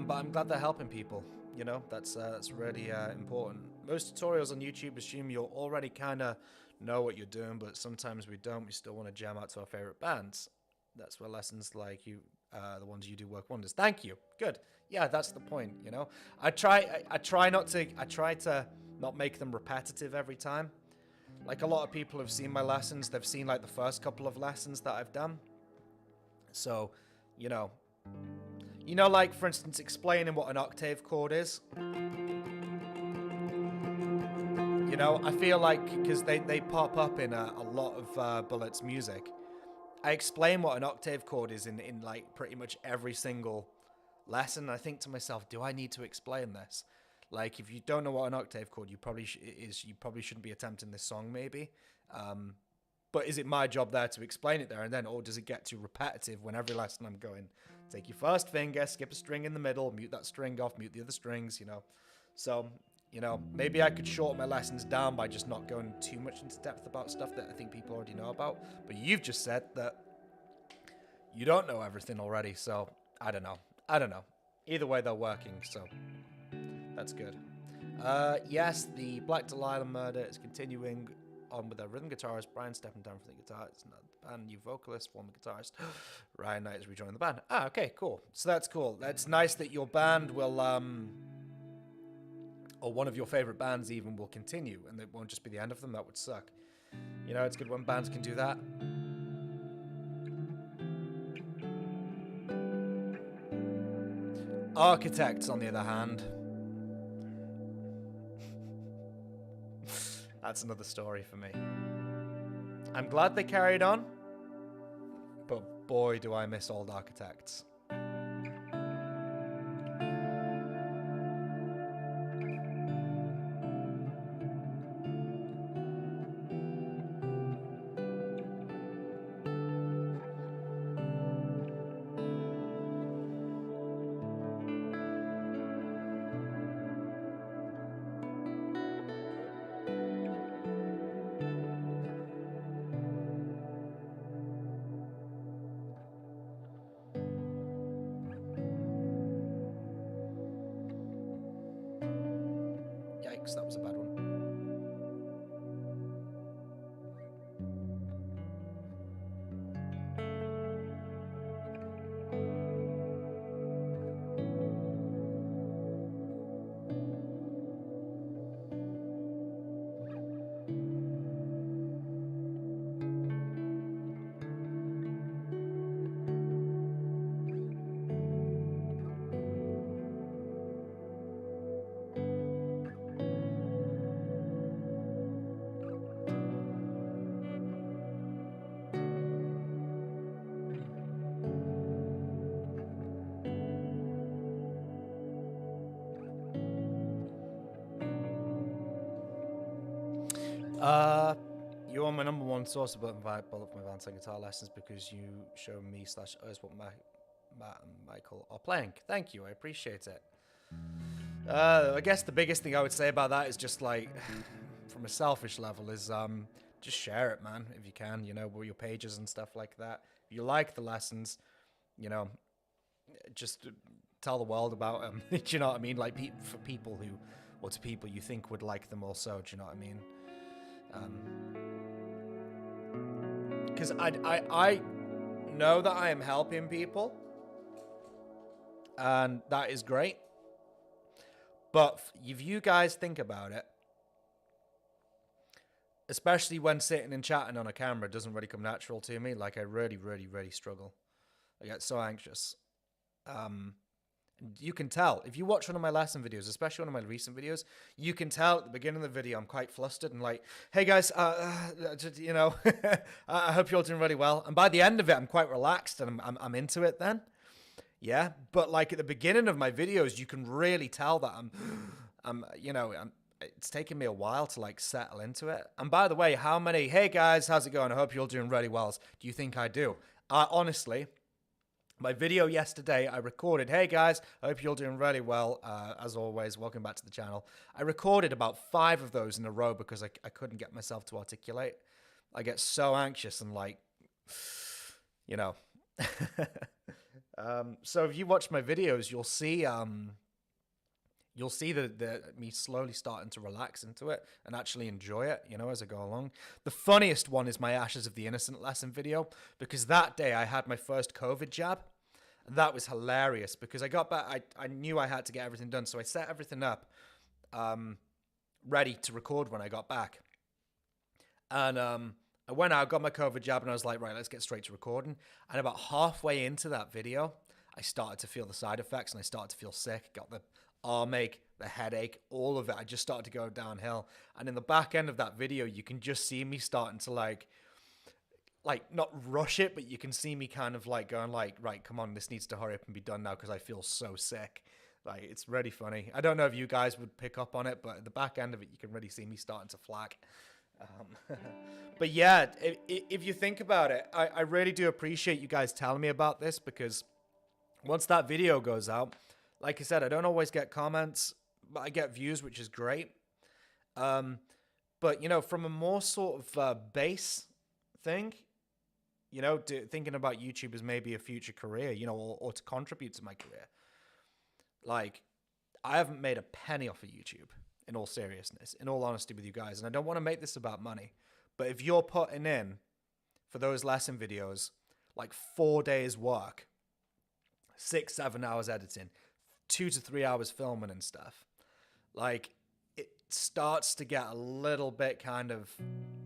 But I'm glad they're helping people, you know. That's really important. Most tutorials on YouTube assume you'll already kind of know what you're doing, but sometimes we don't. We still want to jam out to our favorite bands. That's where lessons like you, the ones you do, work wonders. Thank you. Good. Yeah, that's the point, you know. I try to not make them repetitive every time. Like, a lot of people have seen my lessons. They've seen, like, the first couple of lessons that I've done. So, you know, like, for instance, explaining what an octave chord is. You know, I feel like, because they pop up in a lot of Bullet's music, I explain what an octave chord is in like, pretty much every single lesson. I think to myself, do I need to explain this? Like, if you don't know what an octave chord you probably shouldn't be attempting this song, maybe. But is it my job there to explain it there and then, or does it get too repetitive when every lesson I'm going, take your first finger, skip a string in the middle, mute that string off, mute the other strings, you know? So, you know, maybe I could shorten my lessons down by just not going too much into depth about stuff that I think people already know about. But you've just said that you don't know everything already, so I don't know. Either way, they're working, so that's good. Yes, the Black Dahlia murder is continuing on with their rhythm guitarist Brian stepping down from the guitar. It's not the band, new vocalist, former guitarist Ryan Knight is rejoining the band. Ah, okay, cool. So that's cool. That's nice that your band will, or one of your favorite bands even, will continue, and it won't just be the end of them. That would suck. You know, it's good when bands can do that. Architects, on the other hand, that's another story for me. I'm glad they carried on, but boy, do I miss old Architects. Yikes, that was a bad one. You're my number one source of bullet for my Valentine guitar lessons because you show me / us what Matt and Michael are playing. Thank you, I appreciate it. I guess the biggest thing I would say about that is just, like, from a selfish level, is just share it, man, if you can, you know, with your pages and stuff like that. If you like the lessons, you know, just tell the world about them. Do you know what I mean? Like, for people who, or to people you think would like them also, do you know what I mean? Because I know that I am helping people, and that is great. But if you guys think about it, especially when sitting and chatting on a camera doesn't really come natural to me. Like I really, really, really struggle. I get so anxious. You can tell if you watch one of my lesson videos, especially one of my recent videos, you can tell at the beginning of the video I'm quite flustered and like, hey guys, you know, I hope you're all doing really well. And by the end of it, I'm quite relaxed and I'm into it then. Yeah, but like at the beginning of my videos, you can really tell that it's taken me a while to like settle into it. And by the way, how many, hey guys, how's it going? I hope you're all doing really well. Do you think I do? Honestly, my video yesterday, I recorded, hey guys, I hope you're all doing really well. As always, welcome back to the channel. I recorded about 5 of those in a row because I couldn't get myself to articulate. I get so anxious and like, you know. So if you watch my videos, you'll see the me slowly starting to relax into it and actually enjoy it, you know, as I go along. The funniest one is my Ashes of the Innocent lesson video, because that day I had my first COVID jab. And that was hilarious because I got back, I knew I had to get everything done. So I set everything up, ready to record when I got back. And I went out, got my COVID jab, and I was like, right, let's get straight to recording. And about halfway into that video, I started to feel the side effects and I started to feel sick. Got the arm ache, the headache, all of it. I just started to go downhill. And in the back end of that video, you can just see me starting to like not rush it, but you can see me kind of like going like, right, come on, this needs to hurry up and be done now because I feel so sick. Like, it's really funny. I don't know if you guys would pick up on it, but at the back end of it, you can really see me starting to flag. But yeah, if you think about it, I really do appreciate you guys telling me about this, because once that video goes out, like I said, I don't always get comments, but I get views, which is great. But, you know, from a more sort of base thing, you know, thinking about YouTube as maybe a future career, you know, or to contribute to my career. Like, I haven't made a penny off of YouTube, in all seriousness, in all honesty with you guys. And I don't want to make this about money. But if you're putting in, for those lesson videos, like 4 days work, 6-7 hours editing, 2 to 3 hours filming and stuff, like, it starts to get a little bit kind of,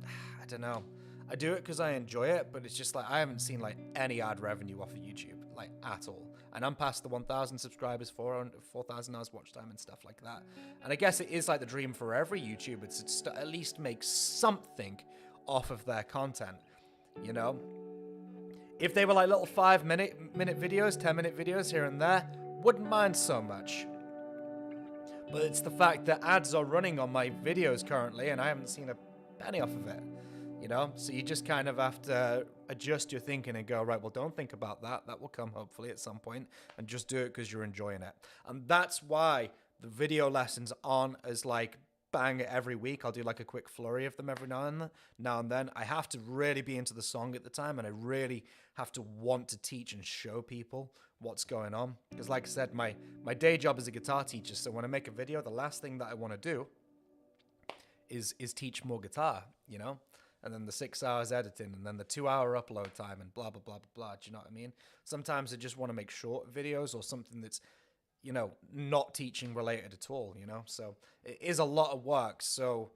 I don't know. I do it because I enjoy it, but it's just like I haven't seen like any ad revenue off of YouTube, like at all. And I'm past the 1,000 subscribers, 4,000 hours watch time and stuff like that. And I guess it is like the dream for every YouTuber to at least make something off of their content, you know? If they were like little 5-minute videos, 10-minute videos here and there, wouldn't mind so much. But it's the fact that ads are running on my videos currently and I haven't seen a penny off of it. You know, so you just kind of have to adjust your thinking and go, right, well, don't think about that. That will come hopefully at some point, and just do it because you're enjoying it. And that's why the video lessons aren't as like bang every week. I'll do like a quick flurry of them every now and then. I have to really be into the song at the time, and I really have to want to teach and show people what's going on. Because like I said, my day job is a guitar teacher. So when I make a video, the last thing that I want to do is teach more guitar, you know? And then the 6 hours editing, and then the 2-hour upload time, and blah, blah, blah, blah, blah. Do you know what I mean? Sometimes I just want to make short videos or something that's, you know, not teaching related at all, you know? So it is a lot of work. So,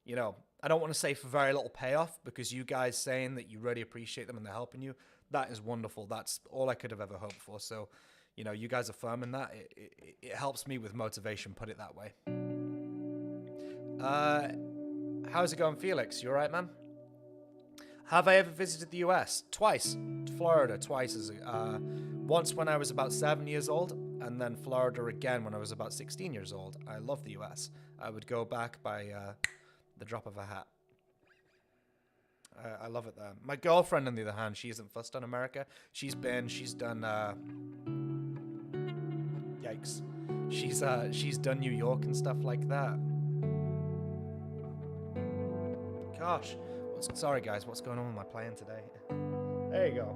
you know, I don't want to say for very little payoff, because you guys saying that you really appreciate them and they're helping you, that is wonderful. That's all I could have ever hoped for. So, you know, you guys affirming that, it helps me with motivation, put it that way. How's it going, Felix? You all right, man? Have I ever visited the US? Twice. Florida, twice. Once when I was about 7 years old, and then Florida again when I was about 16 years old. I love the US. I would go back by the drop of a hat. I love it there. My girlfriend, on the other hand, she isn't fussed on America. She's done, yikes. She's done New York and stuff like that. Gosh, sorry guys, what's going on with my playing today? There you go.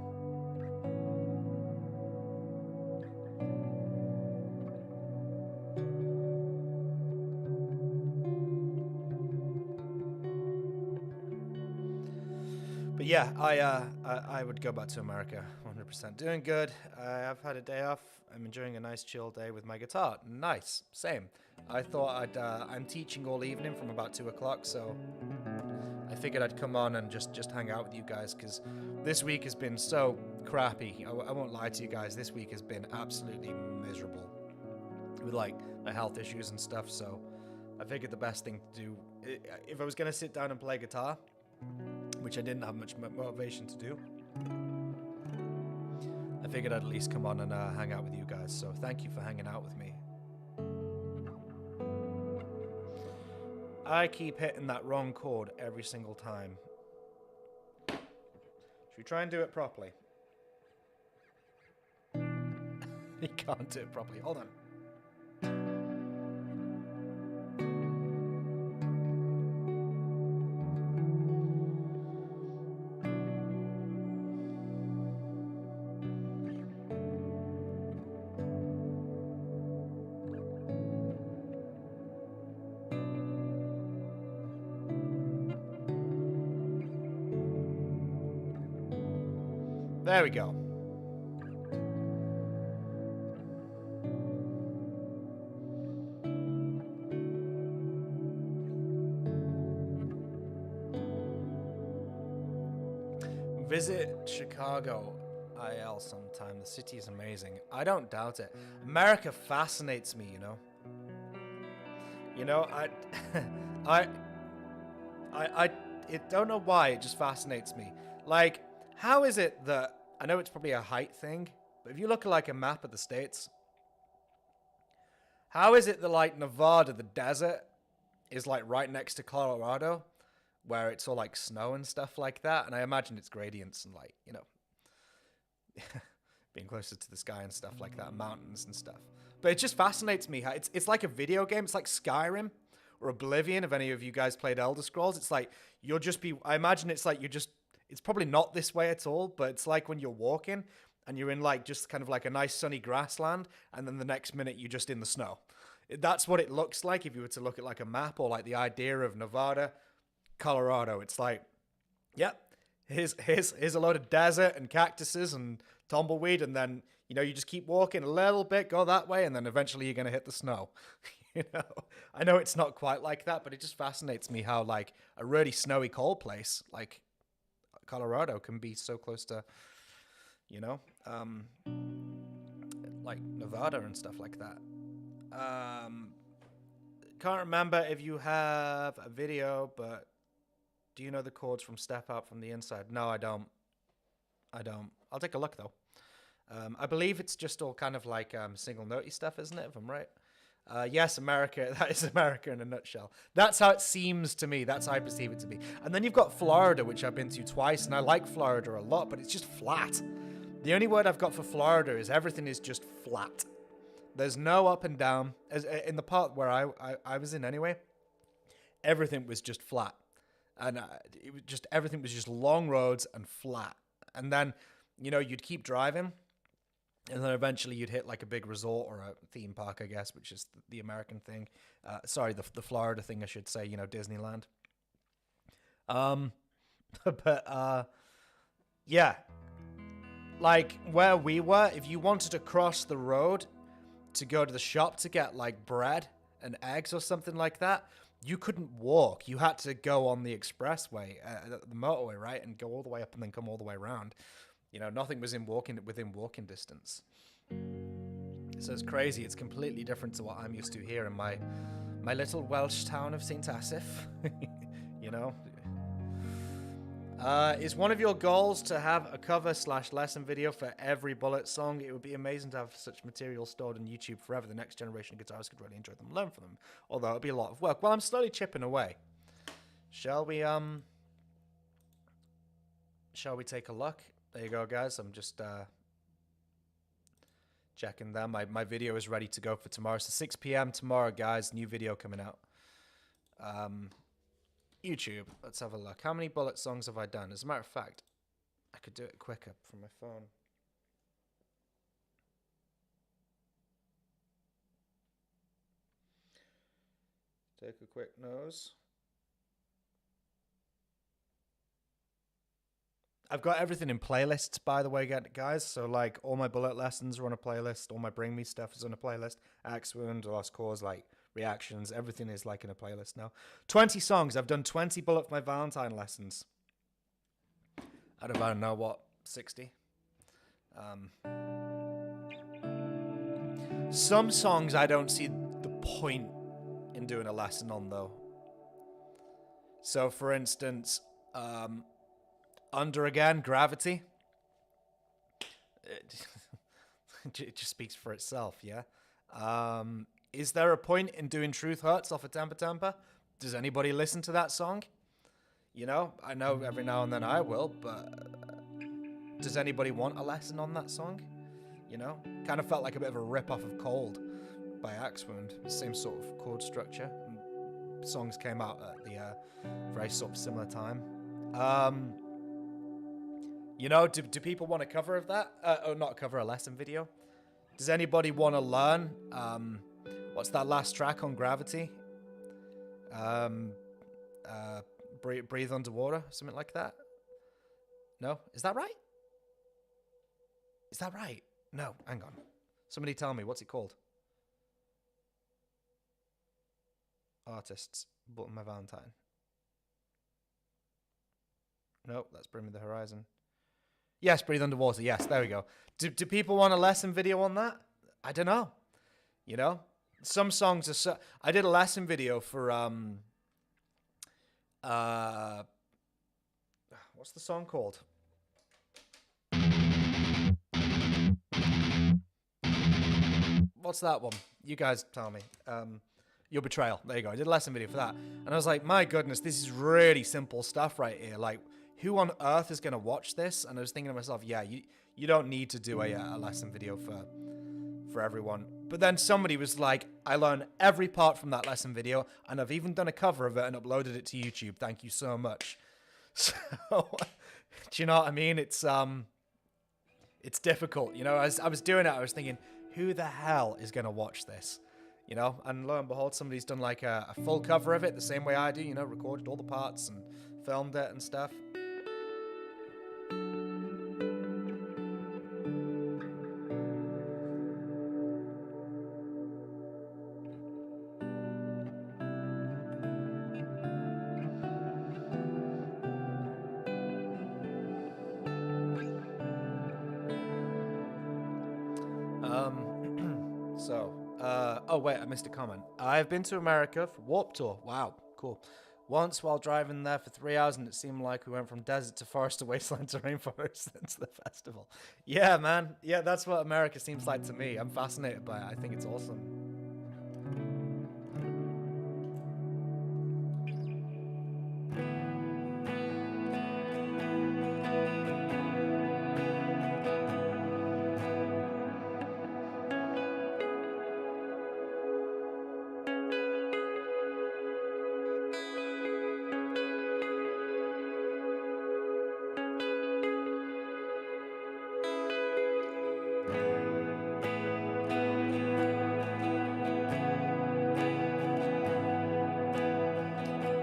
But yeah, I would go back to America, 100%. Doing good. I've had a day off. I'm enjoying a nice chill day with my guitar. Nice, same. I thought I'm teaching all evening from about 2 o'clock, so figured I'd come on and just hang out with you guys, because this week has been so crappy. I won't lie to you guys. This week has been absolutely miserable with like my health issues and stuff. So I figured the best thing to do, if I was going to sit down and play guitar, which I didn't have much motivation to do, I figured I'd at least come on and hang out with you guys. So thank you for hanging out with me. I keep hitting that wrong chord every single time. Should we try and do it properly? You can't do it properly. Hold on. There we go. Visit Chicago, IL, sometime. The city is amazing. I don't doubt it. America fascinates me, you know. You know, I don't know why, it just fascinates me. Like, how is it that, I know it's probably a height thing, but if you look at like a map of the States, how is it that like Nevada, the desert, is like right next to Colorado, where it's all like snow and stuff like that? And I imagine it's gradients and like, you know, being closer to the sky and stuff like that, mountains and stuff. But it just fascinates me how it's like a video game. It's like Skyrim or Oblivion, if any of you guys played Elder Scrolls. It's like you'll just be, I imagine it's like it's probably not this way at all, but it's like when you're walking and you're in like just kind of like a nice sunny grassland, and then the next minute you're just in the snow. That's what it looks like if you were to look at like a map, or like the idea of Nevada, Colorado. It's like, yep, here's a load of desert and cactuses and tumbleweed, and then, you know, you just keep walking a little bit, go that way, and then eventually you're going to hit the snow. You know, I know it's not quite like that, but it just fascinates me how like a really snowy, cold place like Colorado can be so close to, you know, like Nevada and stuff like that. Can't remember if you have a video, but do you know the chords from Step Out from the Inside? No, I don't. I'll take a look though. I believe it's just all kind of like single notey stuff, isn't it, if I'm right? Yes, America. That is America in a nutshell. That's how it seems to me. That's how I perceive it to be. And then you've got Florida, which I've been to twice, and I like Florida a lot, but it's just flat. The only word I've got for Florida is everything is just flat. There's no up and down. As in the part where I was in anyway, everything was just flat. And it was just, everything was just long roads and flat. And then, you know, you'd keep driving, and then eventually you'd hit like a big resort or a theme park, I guess, which is the American thing. Sorry, the Florida thing, I should say, you know, Disneyland. Yeah. Like where we were, if you wanted to cross the road to go to the shop to get like bread and eggs or something like that, you couldn't walk. You had to go on the expressway, the motorway, right? And go all the way up and then come all the way around. You know, nothing was within walking distance. So it's crazy. It's completely different to what I'm used to here in my little Welsh town of St. Asaph. You know? Is one of your goals to have a cover/lesson video for every Bullet song? It would be amazing to have such material stored on YouTube forever. The next generation of guitarists could really enjoy them, learn from them. Although it'd be a lot of work. Well, I'm slowly chipping away. Shall we take a look? There you go, guys. I'm just checking that. My video is ready to go for tomorrow. So 6 p.m. tomorrow, guys. New video coming out. YouTube. Let's have a look. How many Bullet songs have I done? As a matter of fact, I could do it quicker from my phone. Take a quick nose. I've got everything in playlists, by the way, guys. So, like, all my Bullet lessons are on a playlist. All my Bring Me stuff is on a playlist. Axe Wound, Lost Cause, like, reactions. Everything is like in a playlist now. 20 songs. I've done 20 Bullet for My Valentine lessons. Out of, I don't know what, 60. Some songs I don't see the point in doing a lesson on, though. So, for instance, Under Again, Gravity. It just speaks for itself, yeah? Is there a point in doing Truth Hurts off of Temper Temper? Does anybody listen to that song? You know, I know every now and then I will, but does anybody want a lesson on that song? You know? Kind of felt like a bit of a rip-off of Cold by Axewound. Same sort of chord structure. Songs came out at the very sort of similar time. You know, do people want a cover of that? Or not a cover, a lesson video? Does anybody want to learn? What's that last track on Gravity? Breathe Underwater, something like that? No? Is that right? Is that right? No, hang on. Somebody tell me, what's it called? Artists, Bullet My Valentine. No, that's Bring Me the Horizon. Yes, Breathe Underwater. Yes, there we go. Do people want a lesson video on that? I don't know. You know? Some songs are so... I did a lesson video for... what's the song called? What's that one? You guys tell me. Your Betrayal. There you go. I did a lesson video for that. And I was like, my goodness, this is really simple stuff right here. Like, who on earth is going to watch this? And I was thinking to myself, yeah, you don't need to do a lesson video for everyone. But then somebody was like, I learned every part from that lesson video, and I've even done a cover of it and uploaded it to YouTube. Thank you so much. So, do you know what I mean? It's difficult. You know, as I was doing it, I was thinking, who the hell is going to watch this? You know, and lo and behold, somebody's done like a full cover of it the same way I do, you know, recorded all the parts and filmed it and stuff. Oh wait, I missed a comment. I've been to America for Warped Tour. Wow, cool. Once while driving there for 3 hours, and it seemed like we went from desert to forest to wasteland to rainforest then to the festival. Yeah, man. Yeah, that's what America seems like to me. I'm fascinated by it. I think it's awesome.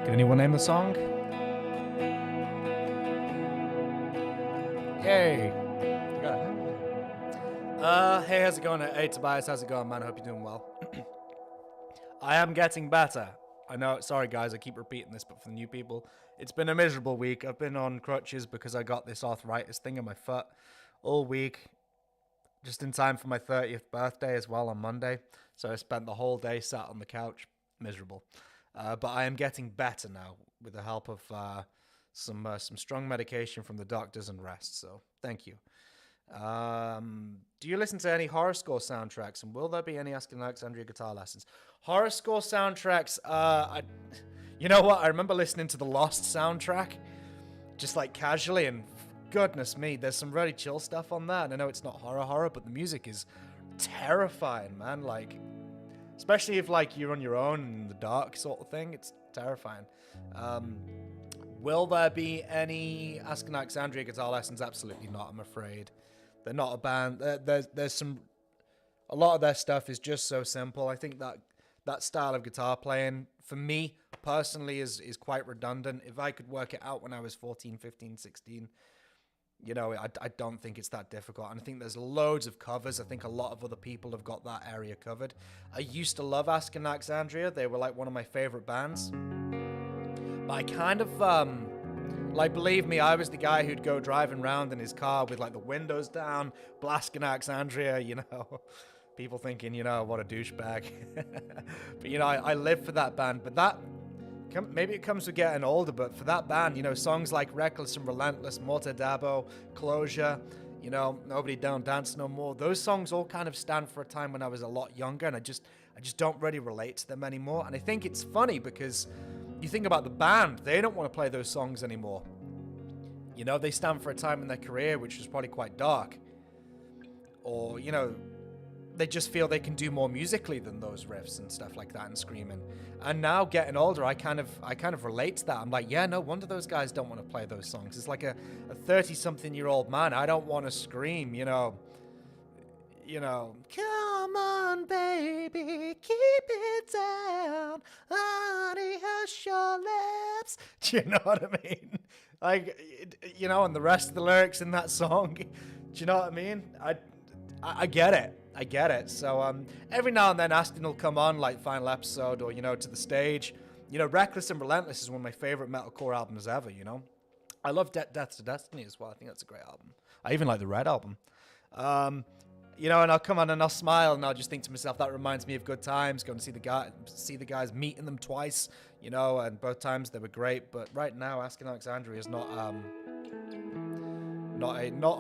Can anyone name the song? Yay! Hey, how's it going? Hey, Tobias, how's it going, man? I hope you're doing well. I am getting better. I know, sorry guys, I keep repeating this, but for the new people, it's been a miserable week. I've been on crutches because I got this arthritis thing in my foot all week, just in time for my 30th birthday as well on Monday. So I spent the whole day sat on the couch, miserable. But I am getting better now with the help of some strong medication from the doctors and rest. So thank you. Do you listen to any horror score soundtracks? And will there be any Asking Alexandria guitar lessons? Horror score soundtracks. You know what? I remember listening to the Lost soundtrack, just like casually, and goodness me, there's some really chill stuff on that. And I know it's not horror, but the music is terrifying, man. Like, especially if like you're on your own in the dark sort of thing, it's terrifying. Will there be any Asking Alexandria guitar lessons? Absolutely not, I'm afraid. They're not a band. There's a lot of their stuff is just so simple. I think that style of guitar playing, for me personally, is quite redundant. If I could work it out when I was 14, 15, 16, You know, I don't think it's that difficult. And I think there's loads of covers. I think a lot of other people have got that area covered. I used to love Alexandria. They were like one of my favorite bands. But I kind of, like, believe me, I was the guy who'd go driving around in his car with like the windows down, blasting Alexandria, you know. People thinking, you know, what a douchebag. But, you know, I live for that band. But that, maybe it comes with getting older, but for that band, you know, songs like Reckless and Relentless, Morte Dabo, Closure, you know, Nobody Don't Dance No More, those songs all kind of stand for a time when I was a lot younger, and I just don't really relate to them anymore. And I think it's funny because you think about the band, they don't want to play those songs anymore. You know, they stand for a time in their career which was probably quite dark. Or, you know, they just feel they can do more musically than those riffs and stuff like that and screaming. And now getting older, I kind of relate to that. I'm like, yeah, no wonder those guys don't want to play those songs. It's like a 30-something-year-old man. I don't want to scream, you know, come on, baby, keep it down, honey, hush your lips. Do you know what I mean? Like, you know, and the rest of the lyrics in that song, do you know what I mean? I get it. I get it. So every now and then Aston will come on, like final episode, or, you know, to the stage. You know, Reckless and Relentless is one of my favorite metalcore albums ever, you know. I love Death to Destiny as well. I think that's a great album. I even like the Red album. You know, and I'll come on and I'll smile and I'll just think to myself, that reminds me of good times, going to see the guys, meeting them twice, you know, and both times they were great. But right now, Asking Alexandria is not on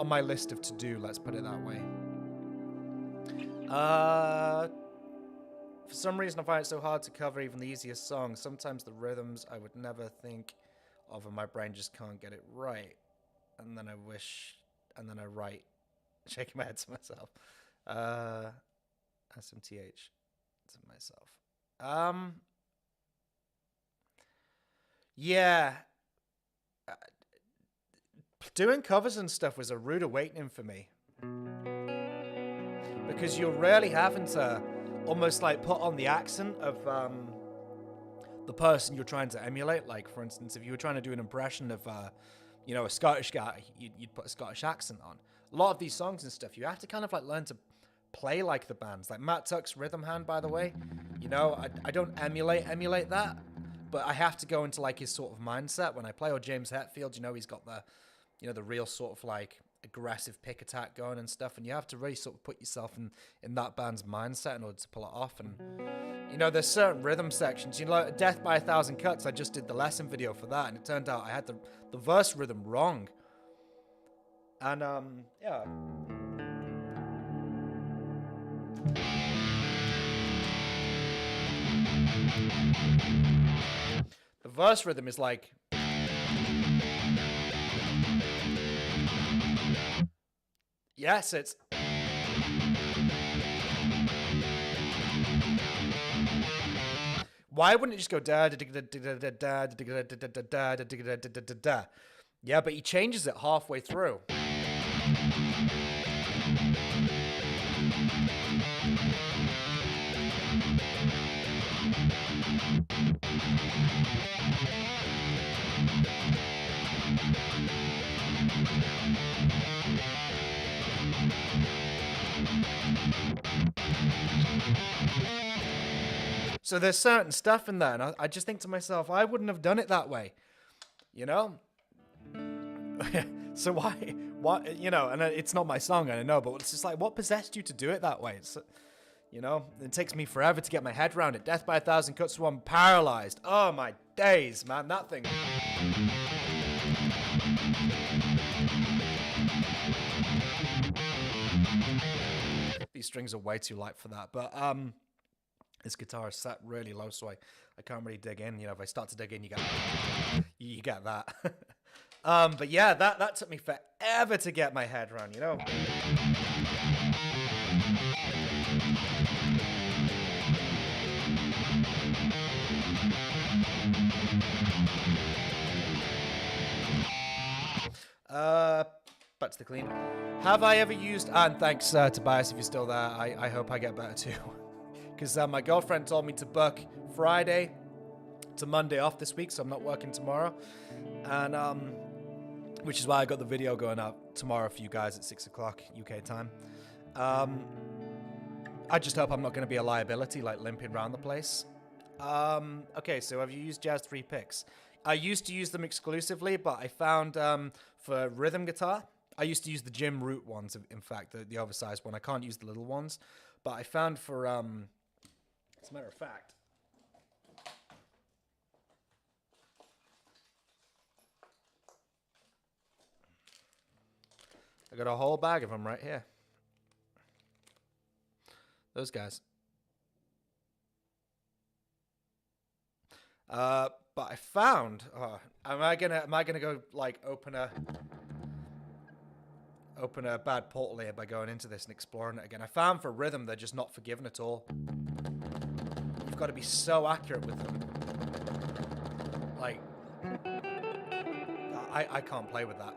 my list of to-do, let's put it that way. For some reason I find it so hard to cover even the easiest songs. Sometimes the rhythms I would never think of and my brain just can't get it right. And then I write, shaking my head to myself. SMTH to myself. Yeah. Doing covers and stuff was a rude awakening for me. Because you're really having to almost like put on the accent of the person you're trying to emulate. Like, for instance, if you were trying to do an impression of, you know, a Scottish guy, you'd put a Scottish accent on. A lot of these songs and stuff, you have to kind of like learn to play like the bands. Like Matt Tuck's Rhythm Hand, by the way. You know, I don't emulate that, but I have to go into like his sort of mindset when I play. Or James Hetfield, you know, he's got the, you know, the real sort of like aggressive pick attack going and stuff, and you have to really sort of put yourself in that band's mindset in order to pull it off. And, you know, there's certain rhythm sections, you know, Death by a Thousand Cuts, I just did the lesson video for that, and it turned out I had the verse rhythm wrong. And, yeah. The verse rhythm is like... Yes, it's... Why wouldn't it just go da da da da da da da da da da da da? Yeah, but he changes it halfway through. So there's certain stuff in there, and I just think to myself, I wouldn't have done it that way, you know? So why, you know, and it's not my song, I know, but it's just like, what possessed you to do it that way? It's, you know, it takes me forever to get my head around it. Death by a Thousand Cuts to One, Paralyzed. Oh my days, man, that thing. These strings are way too light for that, but, this guitar is set really low, so I can't really dig in. You know, if I start to dig in, you get that. But yeah, that took me forever to get my head around, you know. Back to the clean. Have I ever used... And thanks, Tobias, if you're still there. I hope I get better too. Because my girlfriend told me to book Friday to Monday off this week, so I'm not working tomorrow. And which is why I got the video going up tomorrow for you guys at 6 o'clock UK time. I just hope I'm not going to be a liability, like limping around the place. Okay, so have you used Jazz 3 picks? I used to use them exclusively, but I found for rhythm guitar, I used to use the Jim Root ones, in fact, the oversized one. I can't use the little ones, but I found for, as a matter of fact, I got a whole bag of them right here. Those guys. But I found. Am I gonna go like open a bad portal here by going into this and exploring it again? I found for rhythm they're just not forgiven at all. You've got to be so accurate with them. Like, I can't play with that.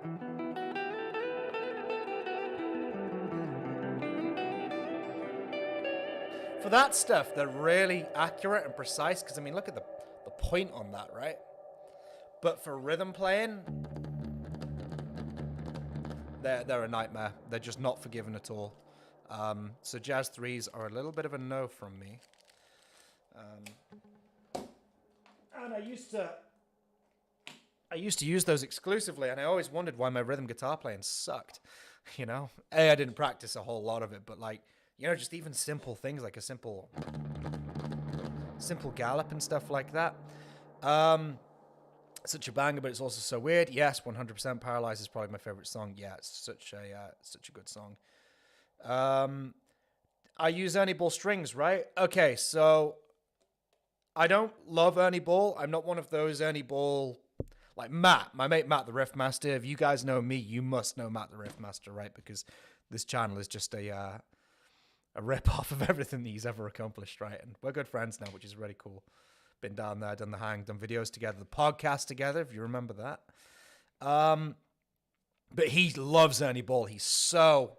For that stuff, they're really accurate and precise, because, I mean, look at the point on that, right? But for rhythm playing, they're a nightmare. They're just not forgiven at all. So Jazz 3s are a little bit of a no from me. And I used to use those exclusively, and I always wondered why my rhythm guitar playing sucked. You know? I didn't practice a whole lot of it, but like, you know, just even simple things like a simple gallop and stuff like that. Such a banger, but it's also so weird. Yes, 100% Paralyzed is probably my favorite song. Yeah, it's such a good song. I use Ernie Ball strings, right? Okay, so I don't love Ernie Ball. I'm not one of those Ernie Ball, like Matt, my mate Matt the Riff Master. If you guys know me, you must know Matt the Riff Master, right? Because this channel is just a rip-off of everything that he's ever accomplished, right? And we're good friends now, which is really cool. Been down there, done the hang, done videos together, the podcast together, if you remember that. But he loves Ernie Ball. He's so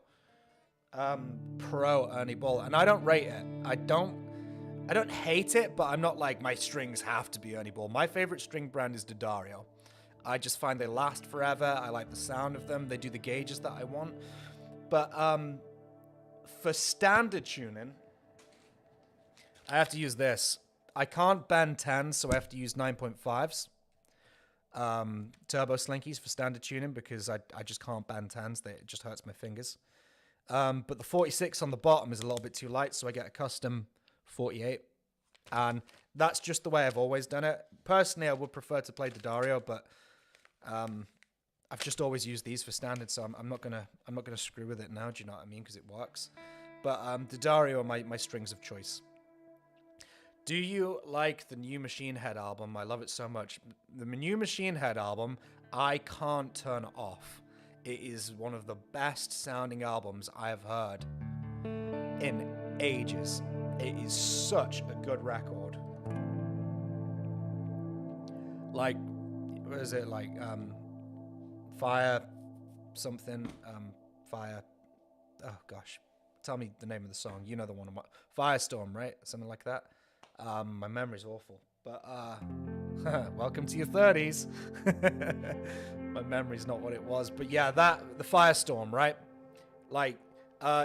pro Ernie Ball, and I don't rate it. I don't hate it, but I'm not like my strings have to be Ernie Ball. My favorite string brand is Dahlia. I just find they last forever. I like the sound of them. They do the gauges that I want. But for standard tuning, I have to use this. I can't bend 10s, so I have to use 9.5s. Turbo Slinkies for standard tuning, because I just can't bend 10s. It just hurts my fingers. But the 46 on the bottom is a little bit too light, so I get a custom 48. And that's just the way I've always done it. Personally, I would prefer to play Dario, but I've just always used these for standard, so I'm not gonna screw with it now. Do you know what I mean? Because it works. But Dario are my strings of choice. Do you like the new Machine Head album? I love it so much. The new Machine Head album, I can't turn it off. It is one of the best sounding albums I have heard in ages. It is such a good record. Like, what is it? Like, Fire something, Fire. Oh gosh, tell me the name of the song. You know the one. Firestorm, right? Something like that. My memory's awful, but welcome to your 30s. My memory's not what it was, but yeah, the Firestorm, right? Like,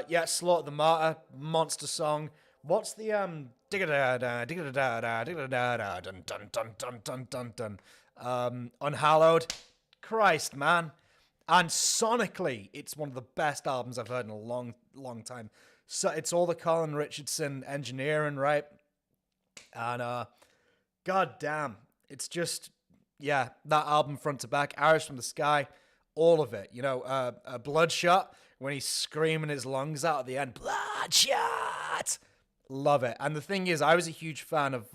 yeah, Slaughter the Martyr, monster song. What's the Unhallowed? Christ, man. And sonically, it's one of the best albums I've heard in a long, long time. So it's all the Colin Richardson engineering, right? And god damn, it's just, yeah, that album front to back, Arrows from the Sky, all of it. You know, Bloodshot, when he's screaming his lungs out at the end, Bloodshot! Love it. And the thing is, I was a huge fan of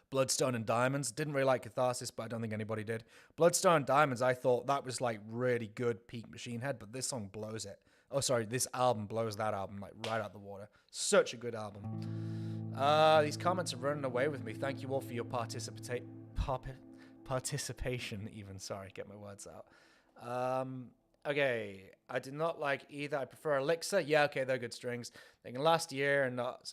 Bloodstone and Diamonds. Didn't really like Catharsis, but I don't think anybody did. Bloodstone and Diamonds, I thought that was like really good peak Machine Head, but this song blows it. Oh, sorry, this album blows that album like right out the water. Such a good album. These comments are running away with me. Thank you all for your participation even. Sorry, get my words out. Okay, I do not like either. I prefer Elixir. Yeah, okay, they're good strings. They can last a year and not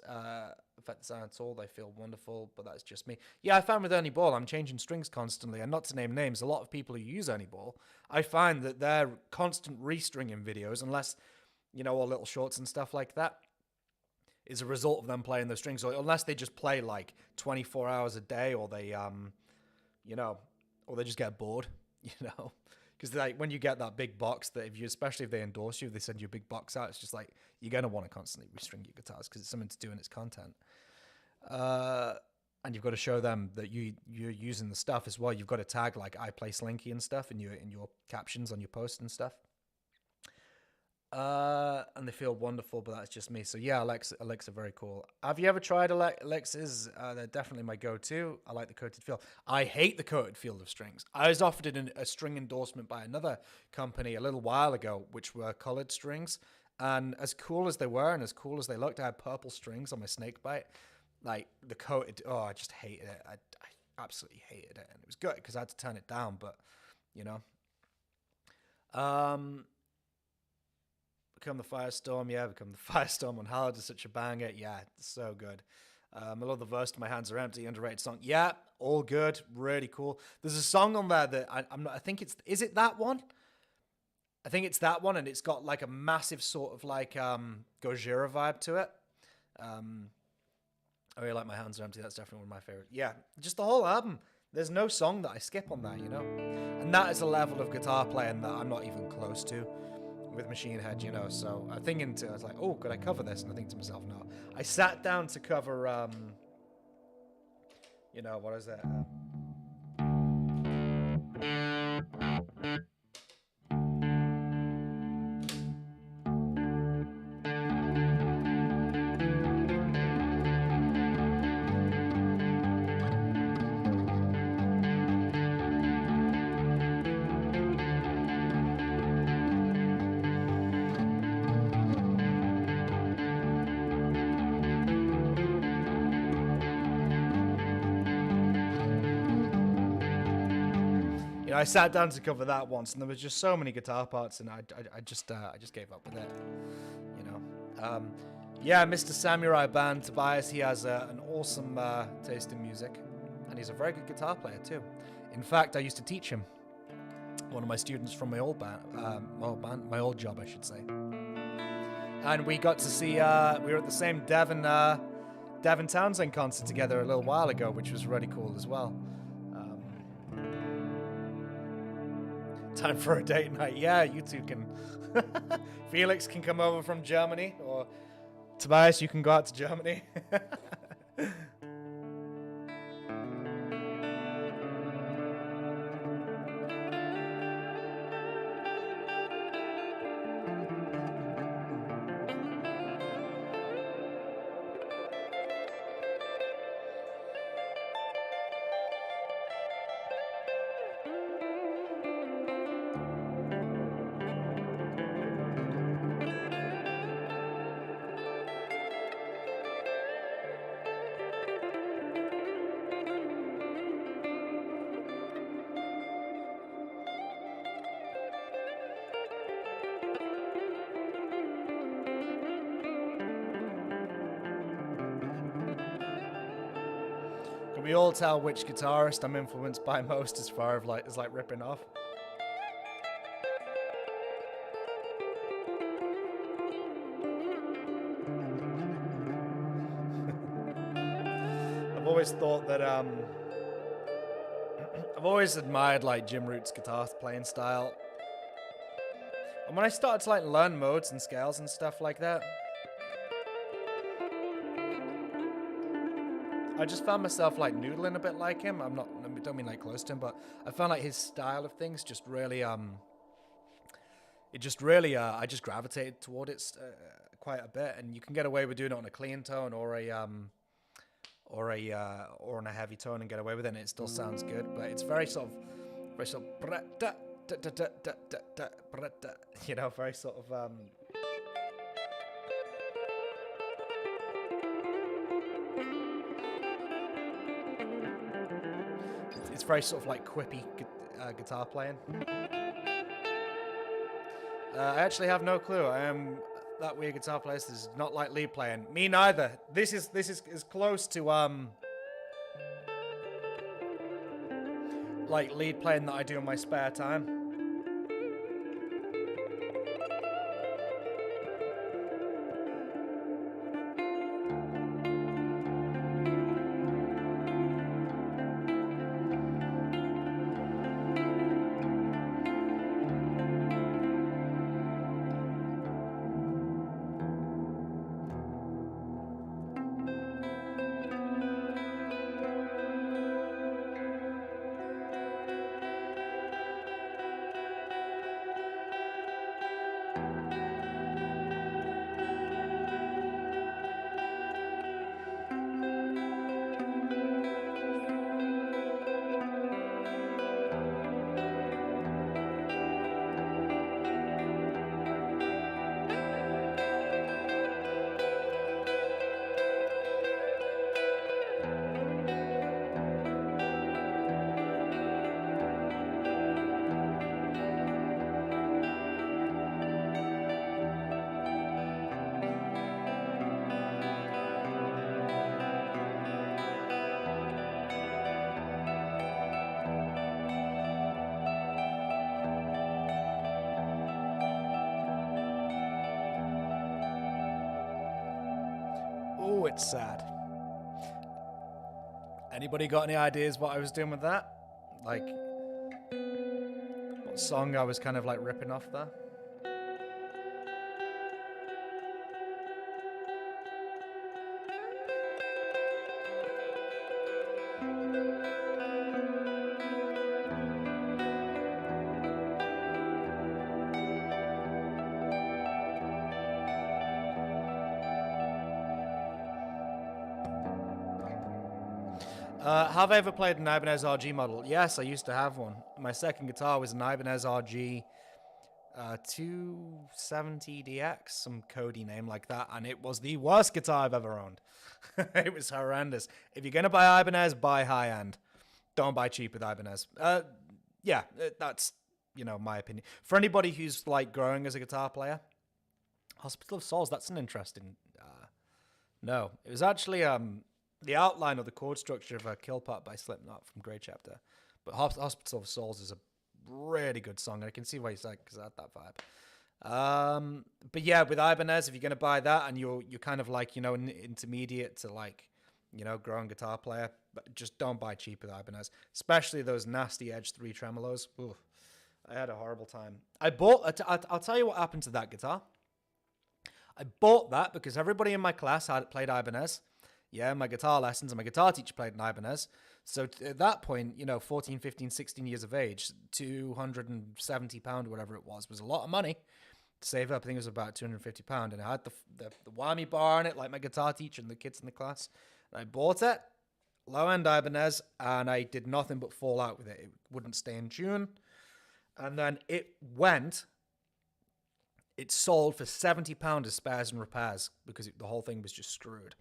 affect the sound at all. They feel wonderful, but that's just me. Yeah, I found with Ernie Ball, I'm changing strings constantly, and not to name names, a lot of people who use Ernie Ball, I find that their constant restringing videos, unless, all little shorts and stuff like that, is a result of them playing those strings, or unless they just play like 24 hours a day, or they, or they just get bored, Because like when you get that big box, that especially if they endorse you, if they send you a big box out, it's just like you're gonna want to constantly restring your guitars because it's something to do in its content. And you've got to show them that you're using the stuff as well. You've got to tag like I play Slinky and stuff in your captions on your posts and stuff. And they feel wonderful, but that's just me. So yeah, Alexa, very cool. Have you ever tried Alexas? They're definitely my go-to. I like the coated feel. I hate the coated feel of strings. I was offered a string endorsement by another company a little while ago, which were colored strings. And as cool as they were and as cool as they looked, I had purple strings on my snakebite. Like the coated, I just hated it. I absolutely hated it. And it was good because I had to turn it down, but Become the Firestorm, yeah. Become the Firestorm on Hallowed is such a banger. Yeah, it's so good. I love the verse to My Hands Are Empty, underrated song. Yeah, all good, really cool. There's a song on there that I'm not. I think is it that one? I think it's that one, and it's got like a massive sort of like Gojira vibe to it. I really like My Hands Are Empty. That's definitely one of my favorite. Yeah, just the whole album. There's no song that I skip on that, and that is a level of guitar playing that I'm not even close to with Machine Head, so I was like, oh, could I cover this? And I think to myself, no. I sat down to cover, what is that? I sat down to cover that once, and there was just so many guitar parts, and I just gave up with it, Yeah, Mr. Samurai Band, Tobias, he has an awesome taste in music, and he's a very good guitar player too. In fact, I used to teach him. One of my students from my old my old job, I should say. And we got to see, we were at the same Devin Townsend concert together a little while ago, which was really cool as well. Time for a date night. Yeah, you two can. Felix can come over from Germany, or Tobias, you can go out to Germany. Can we all tell which guitarist I'm influenced by most as far as ripping off? I've always thought that I've always admired like Jim Root's guitar playing style. And when I started to learn modes and scales and stuff like that, I just found myself noodling a bit like him. I don't mean close to him, but I found his style of things just really I just gravitated toward it quite a bit, and you can get away with doing it on a clean tone or on a heavy tone and get away with it, and it still sounds good. But it's very sort of very sort of it's very sort of quippy guitar playing. I actually have no clue. that weird guitar player does not like lead playing. Me neither. This is as close to like lead playing that I do in my spare time. Oh, it's sad. Anybody got any ideas what I was doing with that? Like, what song I was kind of like ripping off there? Have I ever played an Ibanez RG model? Yes, I used to have one. My second guitar was an Ibanez RG 270DX, some Cody name like that, and it was the worst guitar I've ever owned. It was horrendous. If you're going to buy Ibanez, buy high-end. Don't buy cheap with Ibanez. Yeah, that's, you know, my opinion. For anybody who's, like, growing as a guitar player, Hospital of Souls, that's an interesting... No, it was actually... the outline of the chord structure of a Kill Part by Slipknot from Grey Chapter. But Hospital of Souls is a really good song. I can see why you said, because I had that vibe. But yeah, with Ibanez, if you're going to buy that and you're kind of like, you know, intermediate to like, you know, growing guitar player, but just don't buy cheap with Ibanez. Especially those nasty Edge 3 tremolos. Ooh, I had a horrible time. I'll tell you what happened to that guitar. I bought that because everybody in my class had played Ibanez. Yeah, my guitar lessons and my guitar teacher played an Ibanez. So at that point, you know, 14, 15, 16 years of age, £270 or whatever it was a lot of money to save up. I think it was about £250. And I had the whammy bar on it, like my guitar teacher and the kids in the class. And I bought it, low-end Ibanez, and I did nothing but fall out with it. It wouldn't stay in tune. And then it sold for £70 as spares and repairs because the whole thing was just screwed.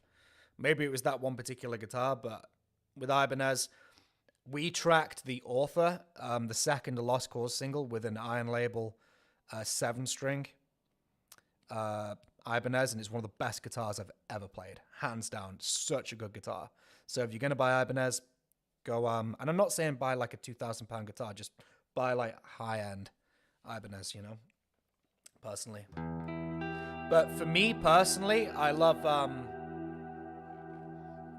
Maybe it was that one particular guitar, but with Ibanez, we tracked the Author, the second A Lost Cause single, with an Iron Label 7-string Ibanez, and it's one of the best guitars I've ever played. Hands down, such a good guitar. So if you're going to buy Ibanez, go... and I'm not saying buy like a £2,000 guitar, just buy like high-end Ibanez, you know, personally. But for me, personally, I love...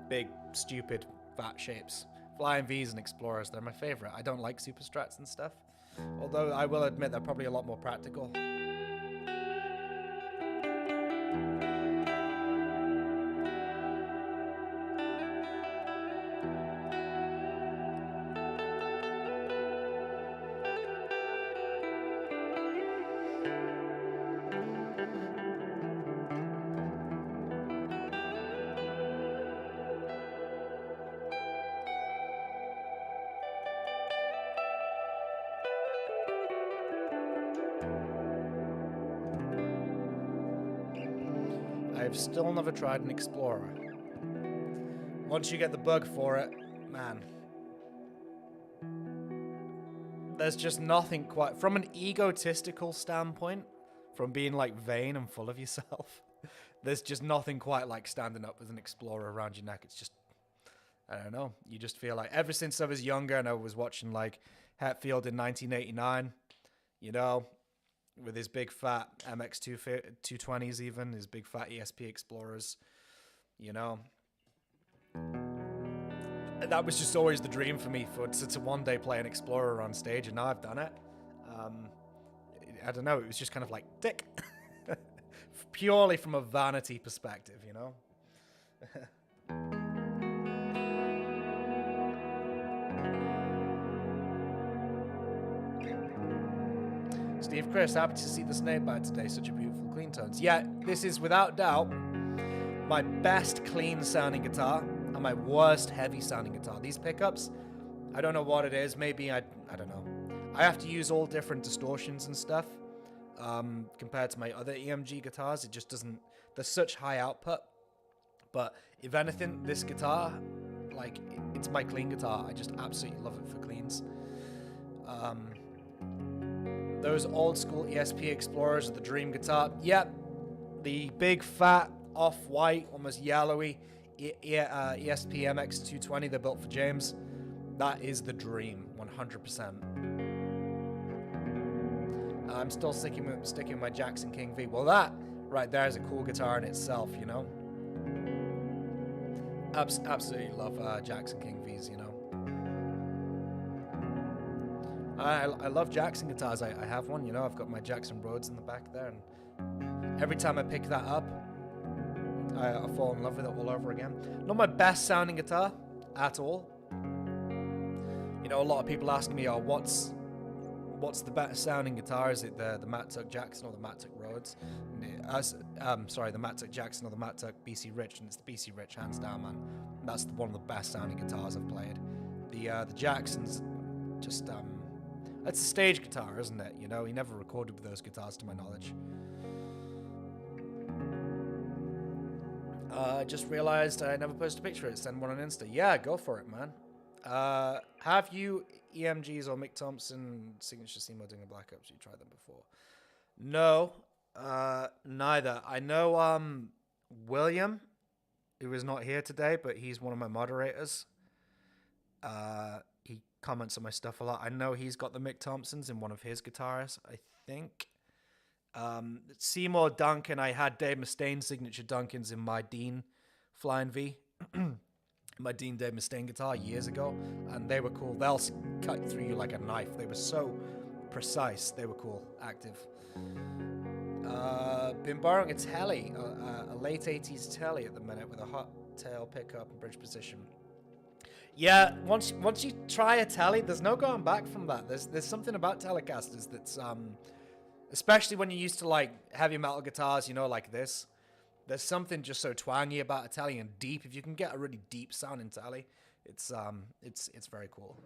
big, stupid, fat shapes. Flying V's and Explorers, they're my favorite. I don't like Super Strats and stuff. Although I will admit they're probably a lot more practical. I've still never tried an Explorer. Once you get the bug for it, man, there's just nothing quite... From an egotistical standpoint, from being like vain and full of yourself. There's just nothing quite like standing up with an Explorer around your neck. It's just, I don't know. You just feel like, ever since I was younger and I was watching like Hetfield in 1989, you know, with his big fat MX220s, even his big fat ESP Explorers, you know, that was just always the dream for me, to one day play an Explorer on stage, and now I've done it. I don't know, it was just kind of like tick. Purely from a vanity perspective, you know. Steve Chris, happy to see the snake bite today. Such a beautiful clean tones. Yeah, this is without doubt my best clean sounding guitar and my worst heavy sounding guitar. These pickups, I don't know what it is. Maybe I don't know. I have to use all different distortions and stuff. Compared to my other EMG guitars, it just doesn't. There's such high output. But if anything, this guitar, like, it's my clean guitar. I just absolutely love it for cleans. Those old school ESP Explorers are the dream guitar. Yep, the big fat off-white, almost yellowy ESP MX220. They're built for James. That is the dream, 100%. I'm still sticking with my Jackson King V. Well, that right there is a cool guitar in itself, you know. Absolutely love Jackson King Vs, you know. I love Jackson guitars. I have one, you know. I've got my Jackson Rhodes in the back there, and every time I pick that up, I fall in love with it all over again. Not my best sounding guitar at all. You know, a lot of people ask me, "Oh, what's the better sounding guitar? Is it the Matt Tuck Jackson or the Matt Tuck Rhodes?" Sorry, the Matt Tuck Jackson or the Matt Tuck BC Rich, and it's the BC Rich hands down, man. That's one of the best sounding guitars I've played. The Jackson's just it's a stage guitar, isn't it? You know, he never recorded with those guitars, to my knowledge. I just realized I never posted a picture of it. Send one on Insta. Yeah, go for it, man. Have you EMGs or Mick Thompson signature CMO doing a Black Ops? You tried them before? No, neither. I know William, who is not here today, but he's one of my moderators. He comments on my stuff a lot. I know he's got the Mick Thompsons in one of his guitars, I think. Seymour Duncan, I had Dave Mustaine signature Duncans in my Dean Flying V. My Dean Dave Mustaine guitar years ago, and they were cool. They'll cut through you like a knife. They were so precise. They were cool, active. Been borrowing a telly, a late 80s telly at the minute with a hot tail pickup and bridge position. Yeah, once you try a telly, there's no going back from that. There's something about Telecasters that's especially when you're used to like heavy metal guitars, you know, like this. There's something just so twangy about a telly and deep. If you can get a really deep sounding telly, it's very cool.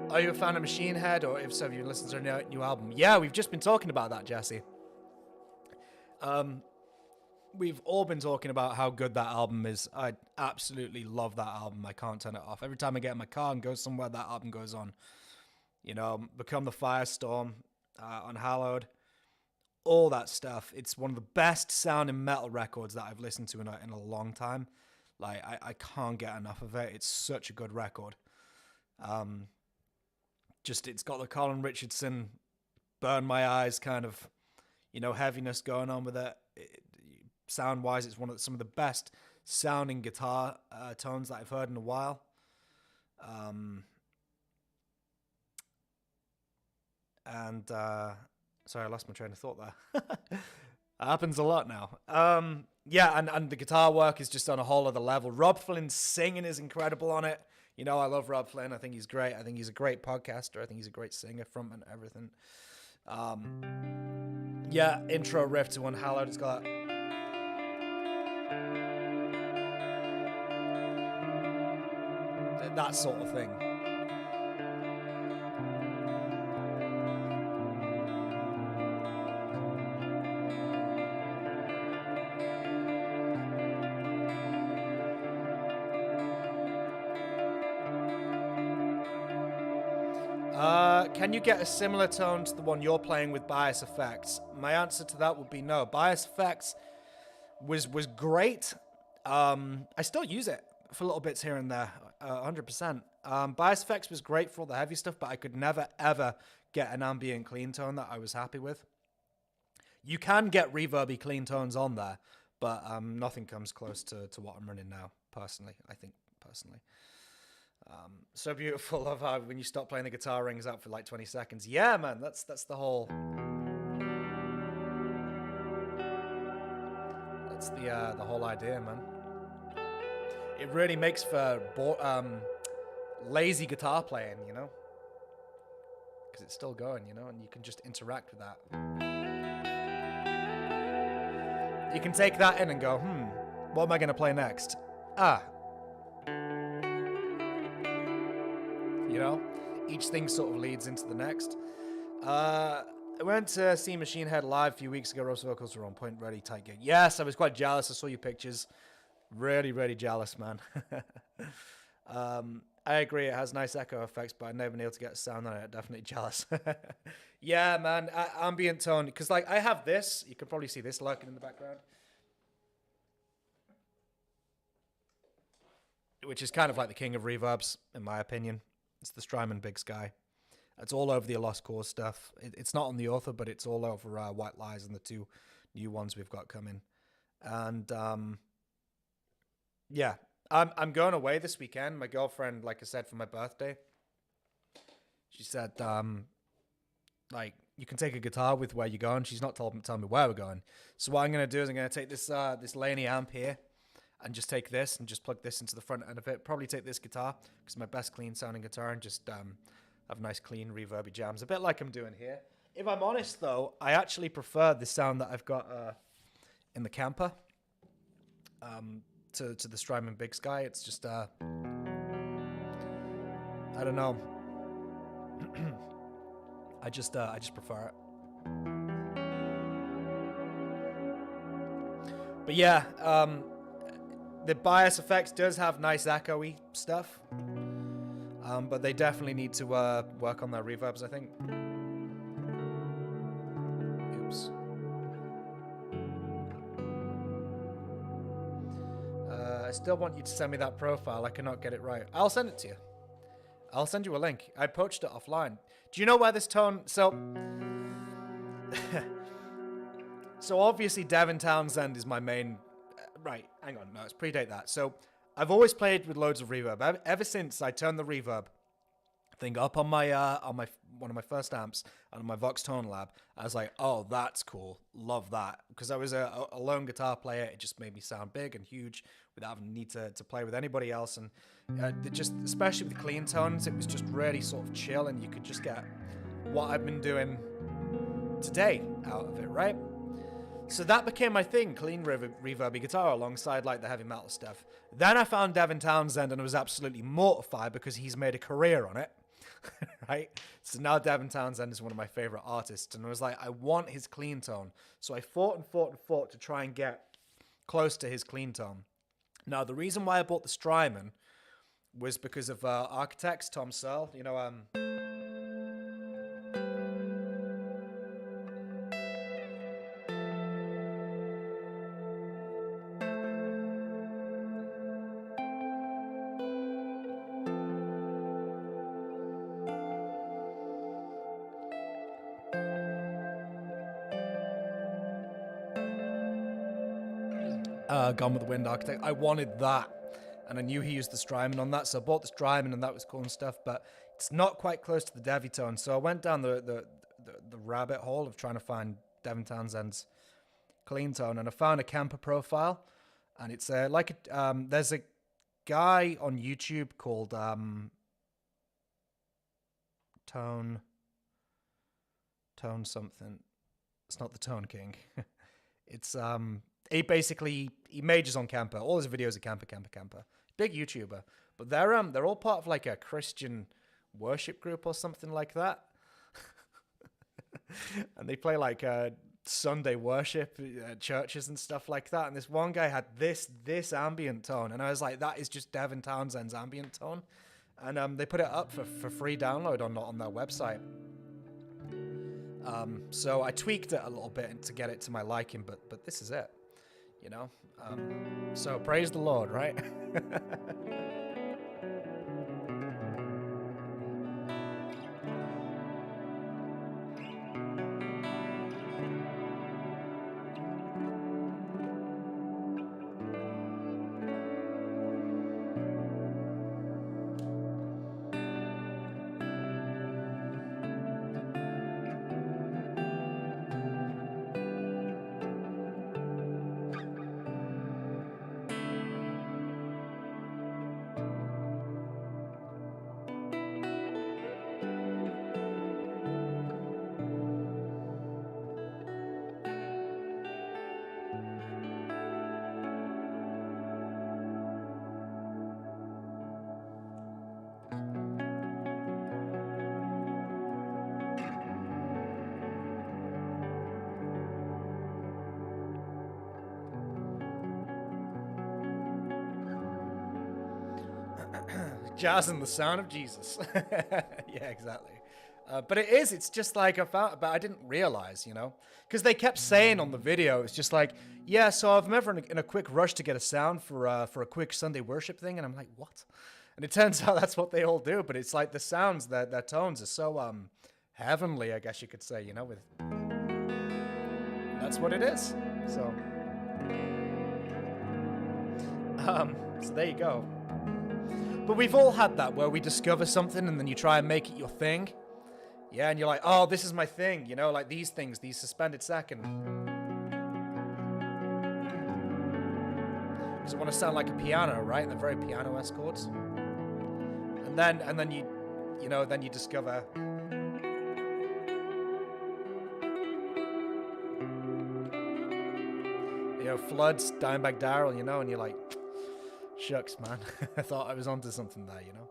Are you a fan of Machine Head, or if so, have you listened to their new album? Yeah, we've just been talking about that, Jesse. we've all been talking about how good that album is. I absolutely love that album. I can't turn it off. Every time I get in my car and go somewhere, that album goes on. You know, Become the Firestorm, Unhallowed, all that stuff. It's one of the best sounding metal records that I've listened to in a long time. Like, I can't get enough of it. It's such a good record. Just, it's got the Colin Richardson, burn my eyes kind of, you know, heaviness going on with it. Sound-wise, it's some of the best sounding guitar tones that I've heard in a while. Sorry, I lost my train of thought there. That happens a lot now. Yeah, and the guitar work is just on a whole other level. Rob Flynn's singing is incredible on it. You know, I love Rob Flynn. I think he's great. I think he's a great podcaster. I think he's a great singer, frontman, everything. Yeah, intro riff to Unhallowed. It's got that sort of thing. Can you get a similar tone to the one you're playing with Bias Effects? My answer to that would be no. Bias Effects was great. I still use it for little bits here and there, 100%. Bias Effects was great for all the heavy stuff, but I could never, ever get an ambient clean tone that I was happy with. You can get reverby clean tones on there, but nothing comes close to what I'm running now, personally, I think, personally. So beautiful. Love how when you stop playing the guitar rings out for like 20 seconds. Yeah, man, that's the whole... That's the whole idea, man. It really makes for lazy guitar playing, you know? Because it's still going, you know, and you can just interact with that. You can take that in and go, what am I going to play next? You know, each thing sort of leads into the next. I went to see Machine Head live a few weeks ago. Roast vocals were on point, really tight gig. Yes, I was quite jealous. I saw your pictures. Really, really jealous, man. I agree, it has nice echo effects, but I never been able to get a sound on it. Definitely jealous. Yeah, man, ambient tone. Because, like, I have this. You can probably see this lurking in the background. Which is kind of like the king of reverbs, in my opinion. It's the Strymon Big Sky. It's all over the A Lost Cause stuff. It's not on the Author, but it's all over White Lies and the two new ones we've got coming. And, yeah, I'm going away this weekend. My girlfriend, like I said, for my birthday, she said, like, you can take a guitar with where you're going. She's not telling me where we're going. So what I'm going to do is I'm going to take this Laney amp here and just take this and just plug this into the front end of it. Probably take this guitar, because it's my best clean sounding guitar, and just have nice clean reverby jams, a bit like I'm doing here. If I'm honest though, I actually prefer the sound that I've got in the camper to the Strymon Big Sky. It's just I don't know. I just prefer it. But yeah, the Bias Effects does have nice echoey stuff, but they definitely need to work on their reverbs, I think. Oops. I still want you to send me that profile. I cannot get it right. I'll send it to you. I'll send you a link. I poached it offline. Do you know where this tone... So obviously Devin Townsend is my main... Right, hang on. No, let's predate that. So I've always played with loads of reverb. Ever since I turned the reverb thing up on my one of my first amps on my Vox Tone Lab, I was like, oh, that's cool. Love that. Because I was a lone guitar player. It just made me sound big and huge without having need to play with anybody else. And just, especially with the clean tones, it was just really sort of chill, and you could just get what I've been doing today out of it, right? So that became my thing, clean reverby guitar alongside like the heavy metal stuff. Then I found Devin Townsend and I was absolutely mortified because he's made a career on it, right? So now Devin Townsend is one of my favorite artists, and I was like, I want his clean tone. So I fought and fought and fought to try and get close to his clean tone. Now, the reason why I bought the Strymon was because of Architects, Tom Searle. You know, Gone with the Wind Architect. I wanted that, and I knew he used the Strymon on that, so I bought the Strymon, and that was cool and stuff. But it's not quite close to the Devitone, so I went down the rabbit hole of trying to find Devin Townsend's clean tone, and I found a Kemper profile, and it's there's a guy on YouTube called Tone something. It's not the Tone King. It's he majors on Kemper. All his videos are Kemper. Big YouTuber, but they're all part of like a Christian worship group or something like that. And they play like Sunday worship at churches and stuff like that. And this one guy had this ambient tone, and I was like, that is just Devin Townsend's ambient tone. And they put it up for free download on their website. So I tweaked it a little bit to get it to my liking, but this is it, you know. So praise the Lord, right? Jazz and the sound of Jesus. Yeah, exactly. But it's just like I found, but I didn't realize, you know, because they kept saying on the video, it's just like, yeah, so I'm ever in a quick rush to get a sound for a quick Sunday worship thing, and I'm like, what? And it turns out that's what they all do, but it's like the sounds, their tones are so heavenly, I guess you could say, you know, with that's what it is. So there you go. But we've all had that where we discover something and then you try and make it your thing. Yeah, and you're like, oh, this is my thing, you know, like these things, these suspended second. Because I want to sound like a piano, right? And they're very piano-esque chords. And then you discover, you know, Floods, Dimebag Darrell, you know, and you're like, shucks, man. I thought I was onto something there, you know.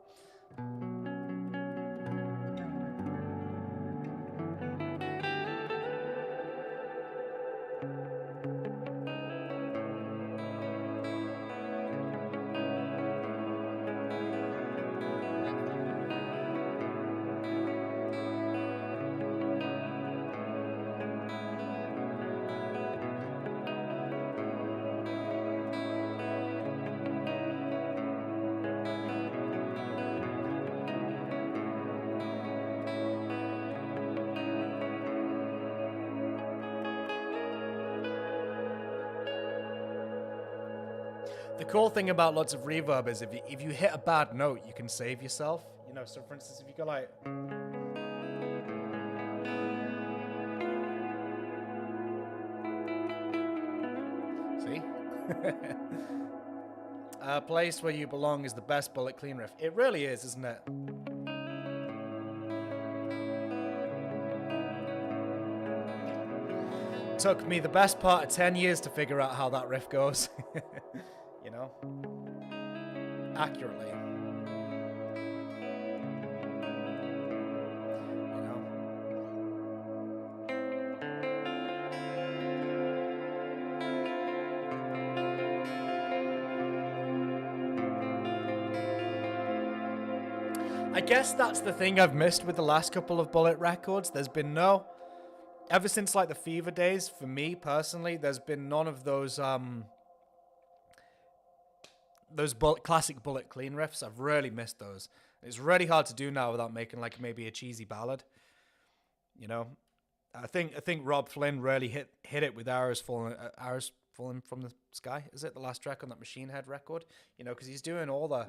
The cool thing about lots of reverb is if you hit a bad note, you can save yourself. You know, so for instance, if you go like, see, a place where you belong is the best bullet clean riff. It really is, isn't it? Took me the best part of 10 years to figure out how that riff goes. You know, accurately. You know. I guess that's the thing I've missed with the last couple of Bullet records. There's been no, ever since like the Fever days, for me personally, there's been none of those classic Bullet clean riffs. I've really missed those. It's really hard to do now without making like maybe a cheesy ballad. You know, I think Rob Flynn really hit it with Arrows Falling from the Sky. Is it the last track on that Machine Head record? You know, because he's doing all the.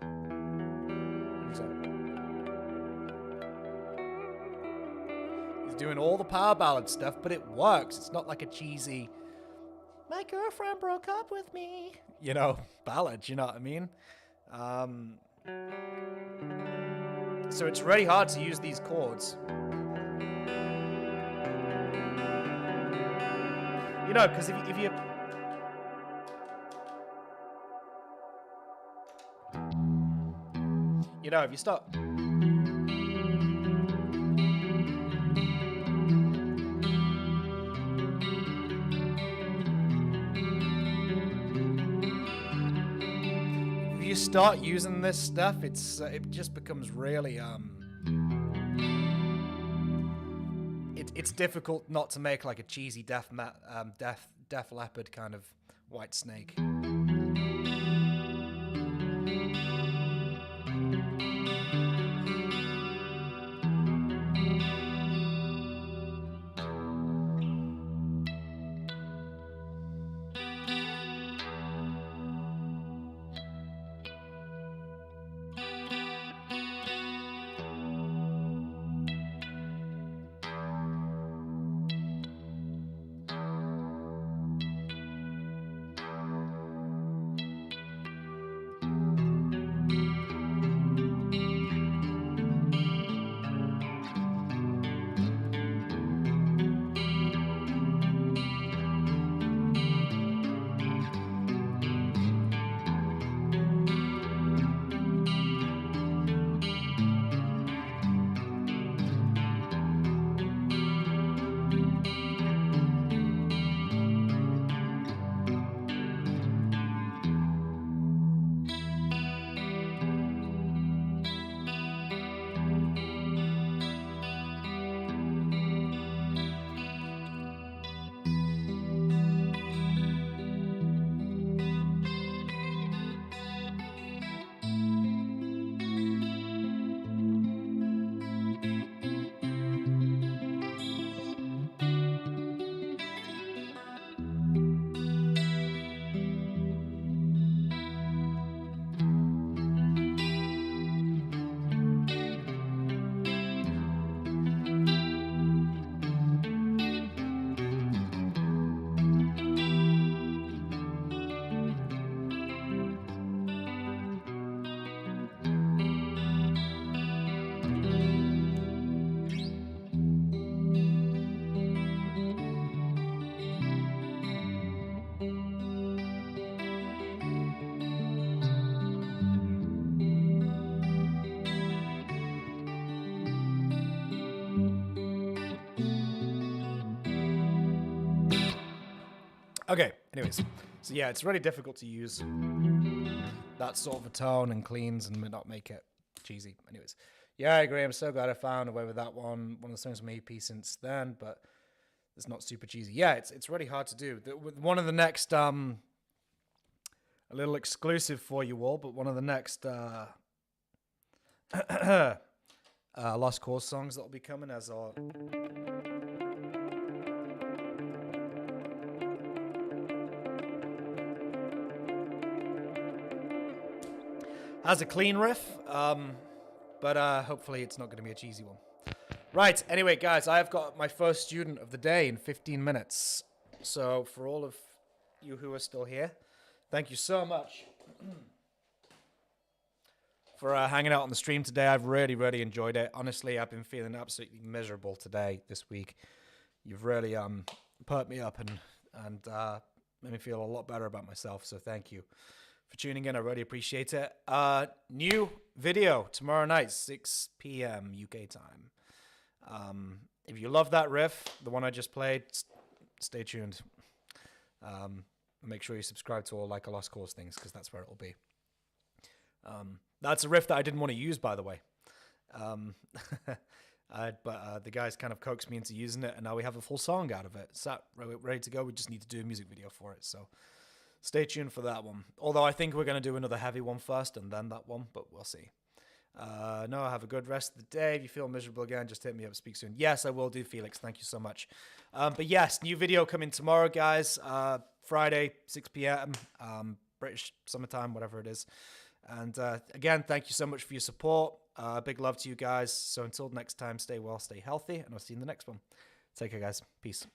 He's doing all the power ballad stuff, but it works. It's not like a cheesy. My girlfriend broke up with me. You know, ballad. You know what I mean? So it's really hard to use these chords. You know, because if you if you start using this stuff, it just becomes really it's difficult not to make like a cheesy Def Leppard kind of White Snake. Okay, anyways. So yeah, it's really difficult to use that sort of a tone and cleans and not make it cheesy. Anyways. Yeah, I agree. I'm so glad I found a way with that one. One of the songs from EP since then, but it's not super cheesy. Yeah, it's really hard to do. One of the next, a little exclusive for you all, but one of the next Lost Cause songs that will be coming as our... has a clean riff, but hopefully it's not going to be a cheesy one. Right, anyway, guys, I've got my first student of the day in 15 minutes. So for all of you who are still here, thank you so much for hanging out on the stream today. I've really, really enjoyed it. Honestly, I've been feeling absolutely miserable this week. You've really perked me up and made me feel a lot better about myself, so thank you for tuning in. I really appreciate it. New video tomorrow night, 6 p.m. UK time. If you love that riff, the one I just played, stay tuned. Make sure you subscribe to all Like a Lost Cause things, because that's where it will be. That's a riff that I didn't want to use, by the way. But the guys kind of coaxed me into using it, and now we have a full song out of it. It's ready to go. We just need to do a music video for it. So stay tuned for that one. Although I think we're going to do another heavy one first and then that one, but we'll see. No, have a good rest of the day. If you feel miserable again, just hit me up. Speak soon. Yes, I will do, Felix. Thank you so much. But yes, new video coming tomorrow, guys. Friday, 6 p.m. British summertime, whatever it is. And again, thank you so much for your support. Big love to you guys. So until next time, stay well, stay healthy, and I'll see you in the next one. Take care, guys. Peace.